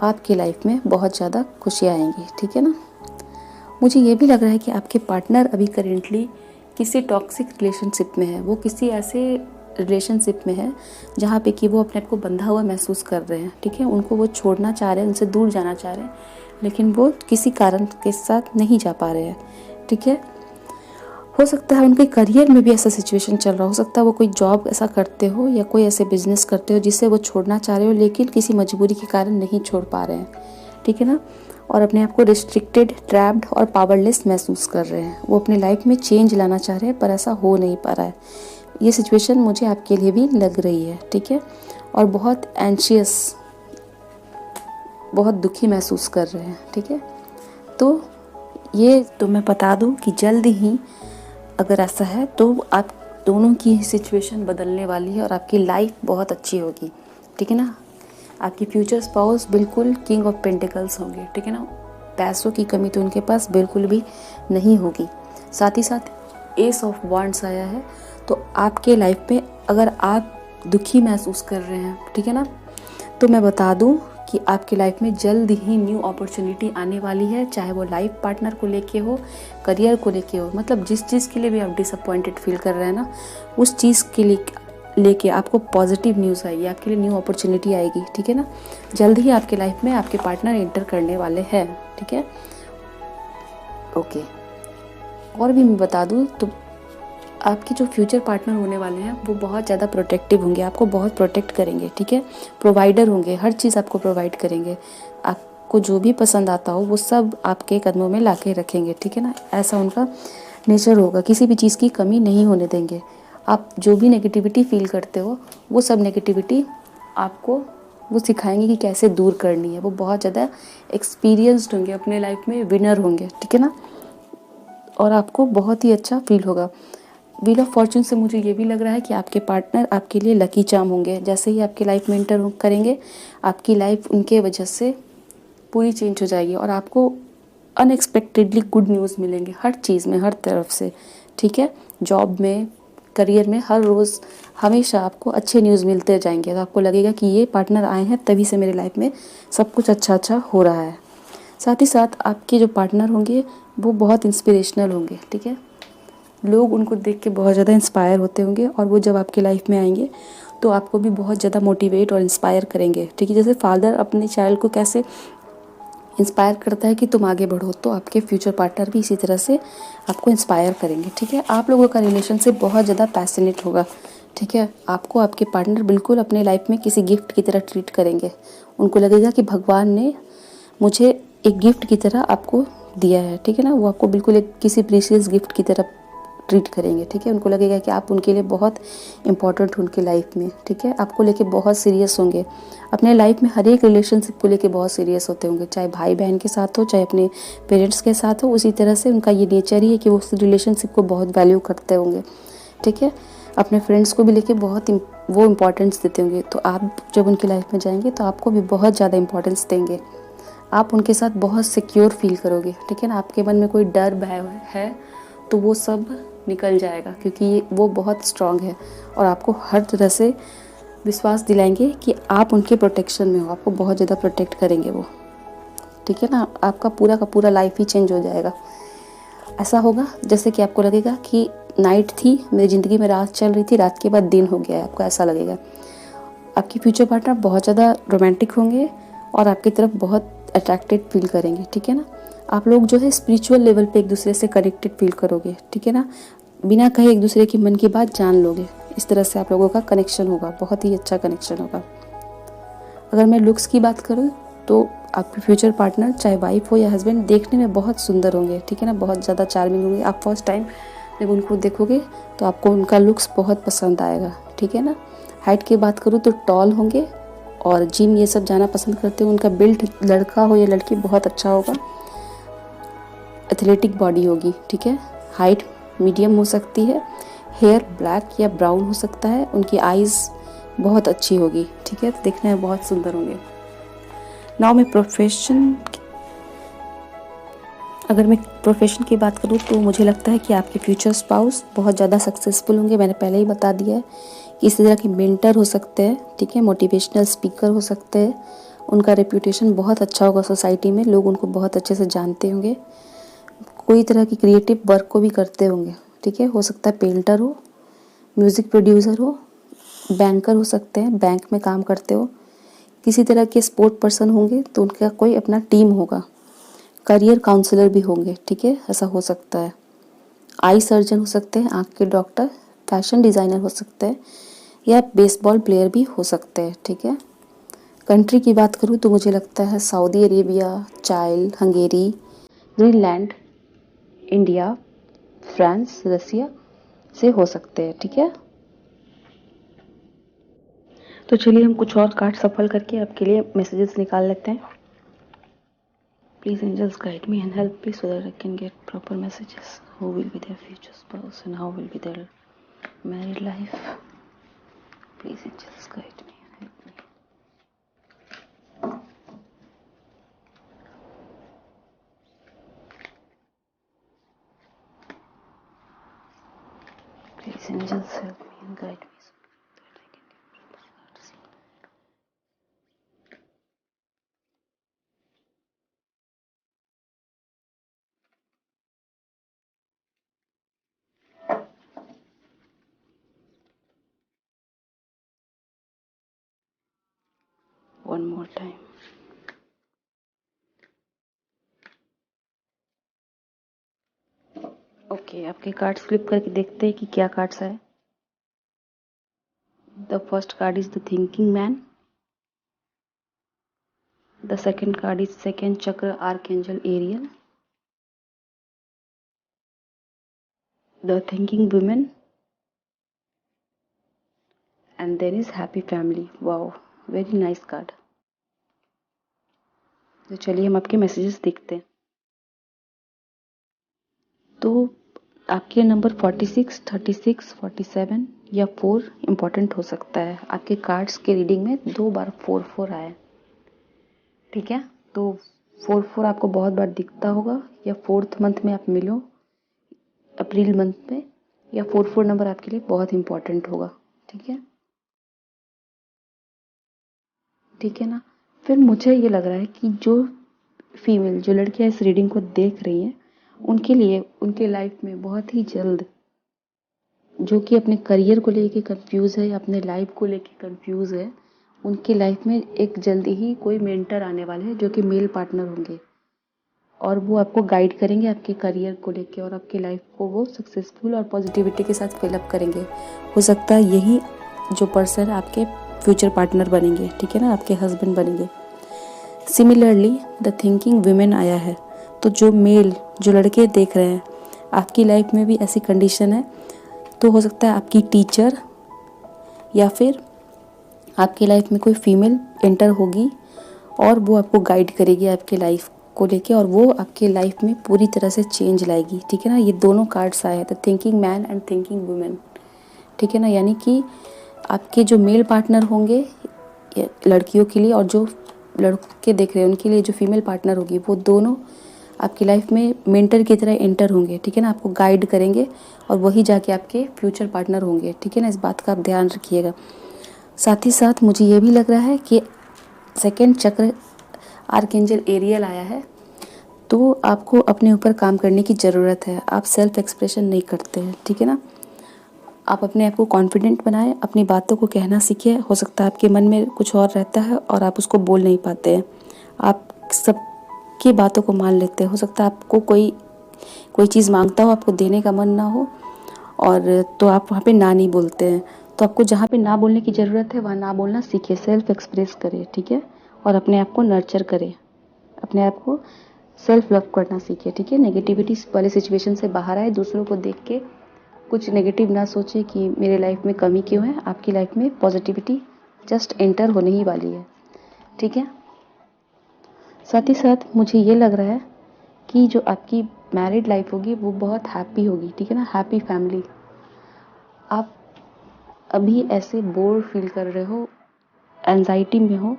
S1: आपकी लाइफ में बहुत ज़्यादा खुशियाँ आएंगी। ठीक है ना। मुझे ये भी लग रहा है कि आपके पार्टनर अभी करेंटली किसी टॉक्सिक रिलेशनशिप में है। वो किसी ऐसे रिलेशनशिप में है जहाँ पे कि वो अपने आप को बंधा हुआ महसूस कर रहे हैं। ठीक है। उनको वो छोड़ना चाह रहे हैं, उनसे दूर जाना चाह रहे हैं, लेकिन वो किसी कारण के साथ नहीं जा पा रहे हैं। ठीक है। हो सकता है उनके करियर में भी ऐसा सिचुएशन चल रहा हो सकता है वो कोई जॉब ऐसा करते हो या कोई ऐसे बिजनेस करते हो जिससे वो छोड़ना चाह रहे हो, लेकिन किसी मजबूरी के कारण नहीं छोड़ पा रहे हैं। ठीक है ना। और अपने आप को रिस्ट्रिक्टेड, ट्रैप्ड और पावरलेस महसूस कर रहे हैं। वो अपनी लाइफ में चेंज लाना चाह रहे हैं पर ऐसा हो नहीं पा रहा है। ये सिचुएशन मुझे आपके लिए भी लग रही है। ठीक है। और बहुत एंशियस, बहुत दुखी महसूस कर रहे हैं। ठीक है। तो ये तो मैं बता दूं कि जल्द ही अगर ऐसा है तो आप दोनों की सिचुएशन बदलने वाली है और आपकी लाइफ बहुत अच्छी होगी। ठीक है ना। आपकी फ्यूचर स्पाउस बिल्कुल किंग ऑफ पेंटिकल्स होंगे। ठीक है ना। पैसों की कमी तो उनके पास बिल्कुल भी नहीं होगी। साथ ही साथ एस ऑफ वांड्स आया है। तो आपके लाइफ में अगर आप दुखी महसूस कर रहे हैं, ठीक है ना, तो मैं बता दूं कि आपकी लाइफ में जल्द ही न्यू अपॉर्चुनिटी आने वाली है। चाहे वो लाइफ पार्टनर को लेके हो, करियर को लेके हो, मतलब जिस चीज़ के लिए भी आप डिसअपॉइंटेड फील कर रहे हैं ना, उस चीज़ के लिए लेके आपको पॉजिटिव न्यूज़ आएगी, आपके लिए न्यू अपॉर्चुनिटी आएगी। ठीक है ना। जल्द ही आपके लाइफ में आपके पार्टनर एंटर करने वाले हैं। ठीक है। ओके। और भी मैं बता दूँ तो आपके जो फ्यूचर पार्टनर होने वाले हैं वो बहुत ज़्यादा प्रोटेक्टिव होंगे, आपको बहुत प्रोटेक्ट करेंगे। ठीक है। प्रोवाइडर होंगे, हर चीज़ आपको प्रोवाइड करेंगे। आपको जो भी पसंद आता हो वो सब आपके कदमों में ला के रखेंगे। ठीक है ना। ऐसा उनका नेचर होगा, किसी भी चीज़ की कमी नहीं होने देंगे। आप जो भी नेगेटिविटी फील करते हो वो सब नेगेटिविटी आपको वो सिखाएंगे कि कैसे दूर करनी है। वो बहुत ज़्यादा एक्सपीरियंस्ड होंगे, अपने लाइफ में विनर होंगे। ठीक है ना। और आपको बहुत ही अच्छा फील होगा। व्हील ऑफ फॉर्च्यून से मुझे ये भी लग रहा है कि आपके पार्टनर आपके लिए लकी चार्म होंगे। जैसे ही आपकी लाइफ में एंटर करेंगे आपकी लाइफ उनके वजह से पूरी चेंज हो जाएगी और आपको अनएक्सपेक्टेडली गुड न्यूज़ मिलेंगे हर चीज़ में, हर तरफ से। ठीक है। जॉब में, करियर में, हर रोज़ हमेशा आपको अच्छे न्यूज़ मिलते जाएंगे। तो आपको लगेगा कि ये पार्टनर आए हैं तभी से मेरी लाइफ में सब कुछ अच्छा अच्छा हो रहा है। साथ ही साथ आपके जो पार्टनर होंगे वो बहुत इंस्पिरेशनल होंगे। ठीक है। लोग उनको देख के बहुत ज़्यादा इंस्पायर होते होंगे और वो जब आपके लाइफ में आएंगे तो आपको भी बहुत ज़्यादा मोटिवेट और इंस्पायर करेंगे। ठीक है। जैसे फादर अपने चाइल्ड को कैसे इंस्पायर करता है कि तुम आगे बढ़ो, तो आपके फ्यूचर पार्टनर भी इसी तरह से आपको इंस्पायर करेंगे। ठीक है। आप लोगों का रिलेशनशिप बहुत ज़्यादा पैशनेट होगा। ठीक है। आपको आपके पार्टनर बिल्कुल अपने लाइफ में किसी गिफ्ट की तरह ट्रीट करेंगे। उनको लगेगा कि भगवान ने मुझे एक गिफ्ट की तरह आपको दिया है। ठीक है ना। वो आपको बिल्कुल एक किसी प्रीशियस गिफ्ट की तरह ट्रीट करेंगे, ठीक है। उनको लगेगा कि आप उनके लिए बहुत इम्पोर्टेंट हो उनकी लाइफ में, ठीक है। आपको लेके बहुत सीरियस होंगे, अपने लाइफ में हर एक रिलेशनशिप को लेके बहुत सीरियस होते होंगे, चाहे भाई बहन के साथ हो, चाहे अपने पेरेंट्स के साथ हो। उसी तरह से उनका ये नेचर ही है कि वो उस रिलेशनशिप को बहुत वैल्यू करते होंगे, ठीक है। अपने फ्रेंड्स को भी लेके बहुत वो इम्पोर्टेंस देते होंगे। तो आप जब उनकी लाइफ में जाएंगे तो आपको भी बहुत ज़्यादा इम्पोर्टेंस देंगे, आप उनके साथ बहुत सिक्योर फील करोगे, ठीक है ना। आपके मन में कोई डर भय है तो वो सब निकल जाएगा, क्योंकि वो बहुत स्ट्रांग है और आपको हर तरह से विश्वास दिलाएंगे कि आप उनके प्रोटेक्शन में हो, आपको बहुत ज़्यादा प्रोटेक्ट करेंगे वो, ठीक है ना। आपका पूरा का पूरा लाइफ ही चेंज हो जाएगा। ऐसा होगा जैसे कि आपको लगेगा कि नाइट थी, मेरी ज़िंदगी में रात चल रही थी, रात के बाद दिन हो गया है, आपको ऐसा लगेगा। आपके फ्यूचर पार्टनर बहुत ज़्यादा रोमांटिक होंगे और आपकी तरफ बहुत अट्रैक्टेड फील करेंगे, ठीक है ना। आप लोग जो है स्पिरिचुअल लेवल पे एक दूसरे से कनेक्टेड फील करोगे, ठीक है ना। बिना कहे एक दूसरे की मन की बात जान लोगे, इस तरह से आप लोगों का कनेक्शन होगा, बहुत ही अच्छा कनेक्शन होगा। अगर मैं लुक्स की बात करूँ तो आपके फ्यूचर पार्टनर, चाहे वाइफ हो या हस्बैंड, देखने में बहुत सुंदर होंगे, ठीक है ना, बहुत ज़्यादा चार्मिंग होंगे। आप फर्स्ट टाइम जब उनको देखोगे तो आपको उनका लुक्स बहुत पसंद आएगा, ठीक है ना। हाइट की बात करूँ तो टॉल होंगे और जिम ये सब जाना पसंद करते हैं। उनका बिल्ड, लड़का हो या लड़की, बहुत अच्छा होगा, एथलेटिक बॉडी होगी, ठीक है। हाइट मीडियम हो सकती है, हेयर ब्लैक या ब्राउन हो सकता है, उनकी आइज़ बहुत अच्छी होगी, ठीक है, देखने में बहुत सुंदर होंगे। नाउ मैं अगर मैं प्रोफेशन की बात करूँ तो मुझे लगता है कि आपके फ्यूचर स्पाउस बहुत ज़्यादा सक्सेसफुल होंगे। मैंने पहले ही बता दिया है कि इस तरह के मेंटर हो सकते हैं, ठीक है, मोटिवेशनल स्पीकर हो सकते हैं। उनका रेप्यूटेशन बहुत अच्छा होगा सोसाइटी में, लोग उनको बहुत अच्छे से जानते होंगे। कोई तरह की क्रिएटिव वर्क को भी करते होंगे, ठीक है। हो सकता है पेंटर हो, म्यूज़िक प्रोड्यूसर हो, बैंकर हो सकते हैं, बैंक में काम करते हो, किसी तरह के स्पोर्ट पर्सन होंगे तो उनका कोई अपना टीम होगा, करियर काउंसलर भी होंगे, ठीक है, ऐसा हो सकता है। आई सर्जन हो सकते हैं, आँख के डॉक्टर, फैशन डिज़ाइनर हो सकते हैं या बेसबॉल प्लेयर भी हो सकते हैं, ठीक है। कंट्री की बात करूँ तो मुझे लगता है Saudi Arabia, Chile, Hungary, Greenland, India, France, Russia से हो सकते हैं, ठीक है। तो चलिए हम कुछ और कार्ड सफल करके आपके लिए मैसेजेस निकाल लेते हैं। Please angels guide me and help me so that I can get proper messages. Who will be their future spouse and how will be their married life? Please angels guide me and help me. Please angels help me and guide me so that I can get proper cards. One more time. Okay, आपके cards flip करके देखते हैं कि क्या cards आए। The first card is the thinking man. The second card is second chakra archangel Ariel. The thinking women and there is happy family. Wow, very nice card. तो चलिए हम आपके मैसेजेस देखते हैं। तो आपके नंबर 46, 36, 47 या 4 इम्पॉर्टेंट हो सकता है। आपके कार्ड्स के रीडिंग में 2 बार 4 आया, ठीक है। तो 4 आपको बहुत बार दिखता होगा, या 4th मंथ में आप मिलो, अप्रैल मंथ में, या 4 नंबर आपके लिए बहुत इम्पॉर्टेंट होगा, ठीक है, ठीक है ना। फिर मुझे ये लग रहा है कि जो फीमेल, जो लड़कियां इस रीडिंग को देख रही हैं, उनके लिए उनके लाइफ में बहुत ही जल्द, जो कि अपने करियर को लेके कंफ्यूज है या अपने लाइफ को लेके कंफ्यूज है, उनकी लाइफ में एक जल्दी ही कोई मेंटर आने वाले हैं जो कि मेल पार्टनर होंगे और वो आपको गाइड करेंगे आपके करियर को लेके और आपकी लाइफ को वो सक्सेसफुल और पॉजिटिविटी के साथ फिलअप करेंगे। हो सकता है यही जो पर्सन आपके फ्यूचर पार्टनर बनेंगे, ठीक है ना, आपके हस्बैंड बनेंगे। सिमिलरली द थिंकिंग वुमेन आया है, तो जो मेल, जो लड़के देख रहे हैं, आपकी लाइफ में भी ऐसी कंडीशन है तो हो सकता है आपकी टीचर या फिर आपकी लाइफ में कोई फीमेल एंटर होगी और वो आपको गाइड करेगी आपके लाइफ को लेके, और वो आपके लाइफ में पूरी तरह से चेंज लाएगी। ठीक है ना, ये दोनों कार्ड्स आए हैं, the thinking man and thinking women. ठीक है ना, यानी कि आपके जो मेल पार्टनर होंगे लड़कियों के लिए और जो लड़के देख रहे हैं उनके लिए जो फीमेल पार्टनर होगी, वो दोनों आपकी लाइफ में मेंटर की तरह एंटर होंगे। ठीक है ना, आपको गाइड करेंगे और वही जाके आपके फ्यूचर पार्टनर होंगे। ठीक है ना, इस बात का आप ध्यान रखिएगा। साथ ही साथ मुझे ये भी लग रहा है कि सेकंड चक्र आर्कएंजल एरियल आया है, तो आपको अपने ऊपर काम करने की ज़रूरत है। आप सेल्फ एक्सप्रेशन नहीं करते हैं। ठीक है ना, आप अपने आप को कॉन्फिडेंट बनाएं, अपनी बातों को कहना सीखिए। हो सकता है आपके मन में कुछ और रहता है और आप उसको बोल नहीं पाते हैं, आप सबकी बातों को मान लेते हैं। हो सकता है आपको कोई चीज़ मांगता हो, आपको देने का मन ना हो, और तो आप वहाँ पे ना नहीं बोलते हैं। तो आपको जहाँ पे ना बोलने की ज़रूरत है वहाँ ना बोलना सीखिए, सेल्फ एक्सप्रेस करिए। ठीक है, और अपने आप को नर्चर करें, अपने आप को सेल्फ लव करना सीखिए। ठीक है, नेगेटिविटी वाले सिचुएशन से बाहर आए, दूसरों को देख के कुछ नेगेटिव ना सोचें कि मेरे लाइफ में कमी क्यों है। आपकी लाइफ में पॉजिटिविटी जस्ट एंटर होने ही वाली है। ठीक है, साथ ही साथ मुझे ये लग रहा है कि जो आपकी मैरिड लाइफ होगी वो बहुत हैप्पी होगी। ठीक है ना, हैप्पी फैमिली। आप अभी ऐसे बोर फील कर रहे हो, एंजाइटी में हो,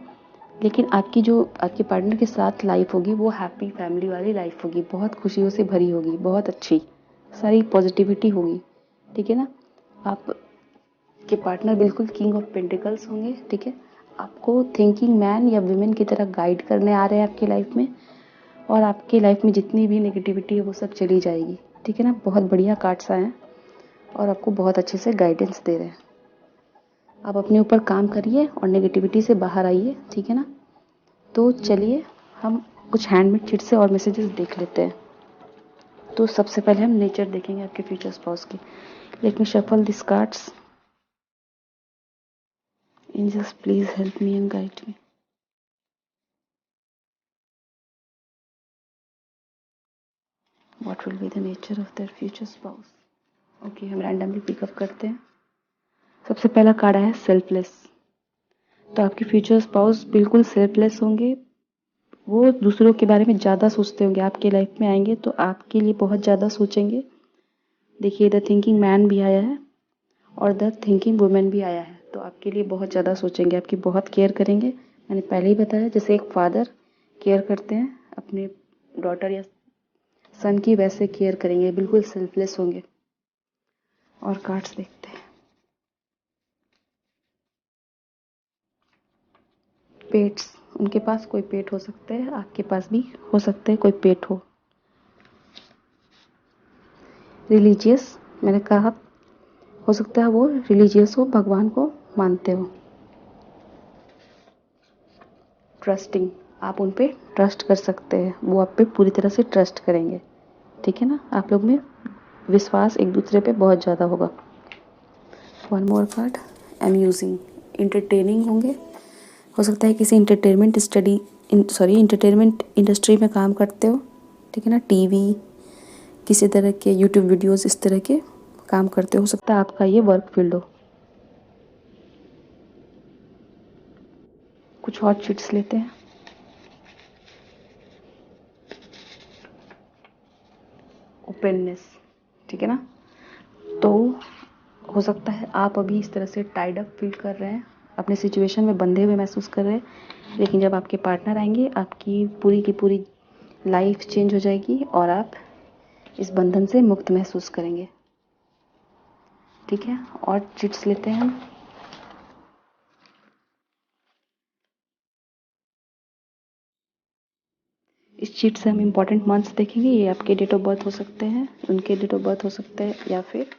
S1: लेकिन आपकी जो आपके पार्टनर के साथ लाइफ होगी वो हैप्पी फैमिली वाली लाइफ होगी, बहुत खुशियों से भरी होगी, बहुत अच्छी, सारी पॉजिटिविटी होगी। ठीक है ना, आप के पार्टनर बिल्कुल किंग ऑफ पेंटिकल्स होंगे। ठीक है, आपको थिंकिंग मैन या वुमेन की तरह गाइड करने आ रहे हैं आपकी लाइफ में, और आपकी लाइफ में जितनी भी नेगेटिविटी है वो सब चली जाएगी। ठीक है ना, बहुत बढ़िया कार्ड्स आए हैं और आपको बहुत अच्छे से गाइडेंस दे रहे हैं। आप अपने ऊपर काम करिए और नेगेटिविटी से बाहर आइए। ठीक है ना, तो चलिए हम कुछ हैंडमेड चिट से और मैसेजेस देख लेते हैं। तो सबसे पहले हम नेचर देखेंगे आपके फ्यूचर स्पाउस की। Let me shuffle this cards. Angels please help me and guide me. What will be the nature of their future spouse? Okay, हम रैंडमली पिकअप करते हैं। सबसे पहला कार्ड है सेल्फलेस। तो आपके फ्यूचर स्पाउस बिल्कुल सेल्फलेस होंगे, वो दूसरों के बारे में ज़्यादा सोचते होंगे। आपके लाइफ में आएंगे तो आपके लिए बहुत ज़्यादा सोचेंगे। देखिए, द थिंकिंग मैन भी आया है और द थिंकिंग वुमेन भी आया है, तो आपके लिए बहुत ज़्यादा सोचेंगे, आपकी बहुत केयर करेंगे। मैंने पहले ही बताया, जैसे एक फादर केयर करते हैं अपने डॉटर या सन की, वैसे केयर करेंगे, बिल्कुल सेल्फलेस होंगे। और कार्ड्स देखते हैं। पेट्स, उनके पास कोई पेट हो सकते हैं, आपके पास भी हो सकते हैं कोई पेट हो। रिलीजियस, मैंने कहा हो सकता है वो रिलीजियस हो, भगवान को मानते हो। ट्रस्टिंग, आप उन पे ट्रस्ट कर सकते हैं, वो आप पे पूरी तरह से ट्रस्ट करेंगे। ठीक है ना, आप लोग में विश्वास एक दूसरे पे बहुत ज़्यादा होगा। One more card, amusing, entertaining होंगे। हो सकता है किसी इंटरटेनमेंट इंडस्ट्री में काम करते हो। ठीक है ना, टीवी, किसी तरह के यूट्यूब वीडियोस, इस तरह के काम करते हो सकता है आपका ये वर्क फील्ड हो। कुछ और चिट्स लेते हैं। ओपननेस, ठीक है ना, तो हो सकता है आप अभी इस तरह से टाइड अप फील कर रहे हैं, अपने सिचुएशन में बंधे हुए महसूस कर रहे हैं, लेकिन जब आपके पार्टनर आएंगे आपकी पूरी की पूरी लाइफ चेंज हो जाएगी और आप इस बंधन से मुक्त महसूस करेंगे। ठीक है, और चिट्स लेते हैं हम। इस चिट से हम इम्पॉर्टेंट मंथ्स देखेंगे। ये आपके डेट ऑफ बर्थ हो सकते हैं, उनके डेट ऑफ बर्थ हो सकते हैं, या फिर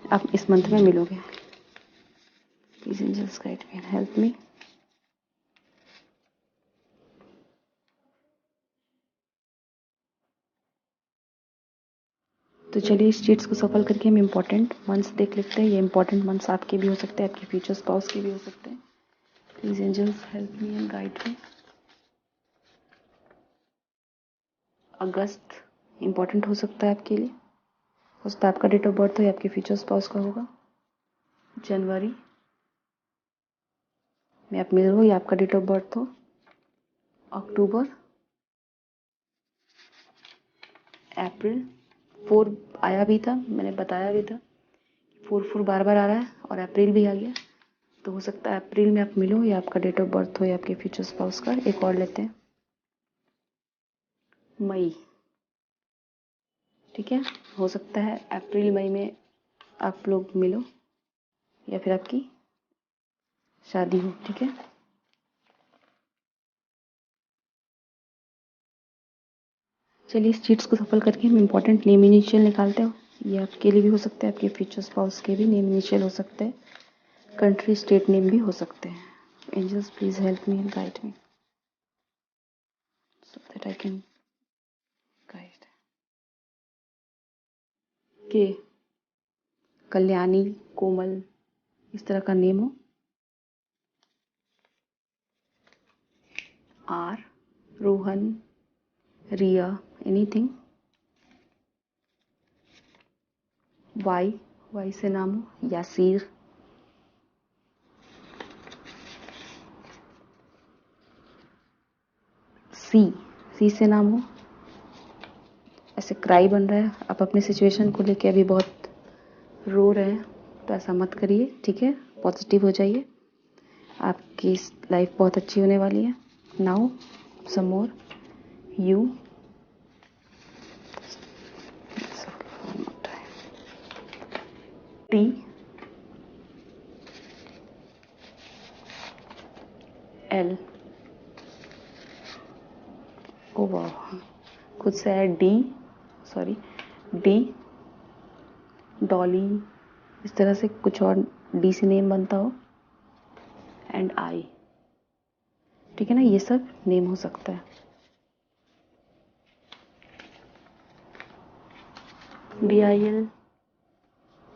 S1: आप इस मंथ में मिलोगे। Please angels guide me and help me. तो चलिए इस चीट्स को सफल करके हम इम्पॉर्टेंट मंथ्स देख लेते हैं। ये इम्पॉर्टेंट मंथ्स आपके भी हो सकते हैं, आपके फ्यूचर स्पाउस के भी हो सकते हैं। Please angels help me and guide me. अगस्त, इम्पॉर्टेंट हो सकता है आपके लिए। हो सकता है आपका डेट ऑफ बर्थ हो या आपके फ्यूचर स्पाउस का होगा। जनवरी में आप मिल हो या आपका डेट ऑफ बर्थ हो। अक्टूबर, अप्रैल, 4 आया भी था, मैंने बताया भी था 4 बार बार आ रहा है, और अप्रैल भी आ गया, तो हो सकता है अप्रैल में आप मिलो या आपका डेट ऑफ बर्थ हो या आपके फ्यूचर स्पाउस का। एक और लेते हैं, मई। ठीक है, हो सकता है अप्रैल मई में आप लोग मिलो या फिर आपकी शादी हो। ठीक है, चलिए इस चीट्स को सफल करके हम इम्पोर्टेंट नेम इनिशियल निकालते हैं। ये आपके लिए भी हो सकता है, आपके फ्यूचर स्पाउस के भी नेम इनिशियल हो सकते हैं, कंट्री स्टेट नेम भी हो सकते हैं। Angels please help me and guide me so that I can guide. के कल्याणी, कोमल, इस तरह का नेम हो। R, Rohan, Riya, anything. Y, Y से नाम हो, यासीर। सी, सी से नाम हो। ऐसे क्राई बन रहा है, आप अपने सिचुएशन को लेके अभी बहुत रो रहे हैं, तो ऐसा मत करिए। ठीक है, पॉजिटिव हो जाइए, आपकी लाइफ बहुत अच्छी होने वाली है। Now some more, U, T, L, O वाह, खुद से है डी, सॉरी डी, डॉली, इस तरह से कुछ और डी से नेम बनता हो, एंड आई। ठीक है ना, ये सब नेम हो सकता है। DIL,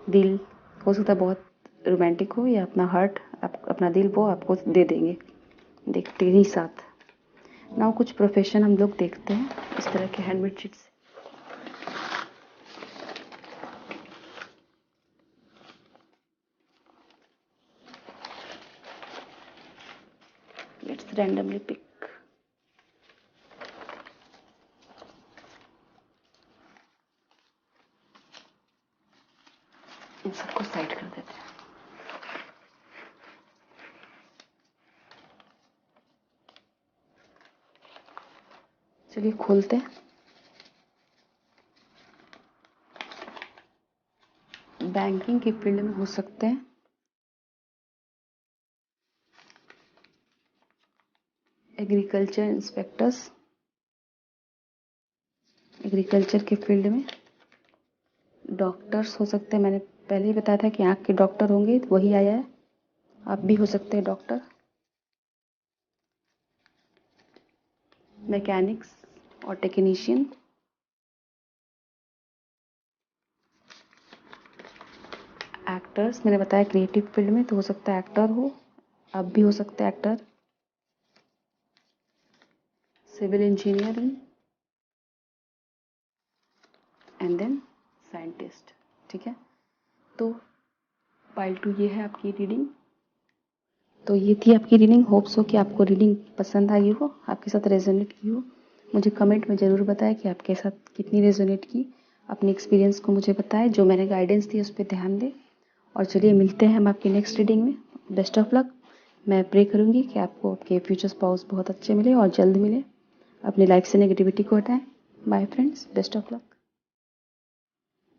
S1: दिल, हो सकता है बहुत रोमांटिक हो, या अपना हार्ट, आप अपना दिल वो आपको दे देंगे, देखते ही साथ। ना कुछ प्रोफेशन हम लोग देखते हैं इस तरह के handmade sheets. Let's randomly pick. इन सबको साइड कर देते हैं। चलिए खोलते हैं। बैंकिंग के फील्ड में हो सकते हैं, एग्रीकल्चर इंस्पेक्टर्स, एग्रीकल्चर के फील्ड में डॉक्टर्स हो सकते हैं। मैंने पहले ही बताया था कि आँख के डॉक्टर होंगे, तो वही आया है, आप भी हो सकते हैं डॉक्टर। मैकेनिक्स और टेक्नीशियन, एक्टर्स, मैंने बताया क्रिएटिव फील्ड में, तो हो सकता है एक्टर हो, आप भी हो सकते हैं actor. Civil engineering, and then scientist. ठीक है, तो पाइल 2 ये है आपकी रीडिंग। तो ये थी आपकी रीडिंग। होप्स हो कि आपको रीडिंग पसंद आई हो, आपके साथ रेजोनेट की हो। मुझे कमेंट में ज़रूर बताएं कि आपके साथ कितनी रेजोनेट की। अपने एक्सपीरियंस को मुझे बताएं, जो मैंने गाइडेंस दी उस पर ध्यान दें। और चलिए मिलते हैं हम आपकी नेक्स्ट रीडिंग में। Best of luck. मैं प्रे करूँगी कि आपको आपके फ्यूचर स्पाउस बहुत अच्छे मिले और जल्द मिले। अपनी लाइफ से नेगेटिविटी को हटाएं। Bye friends, best of luck.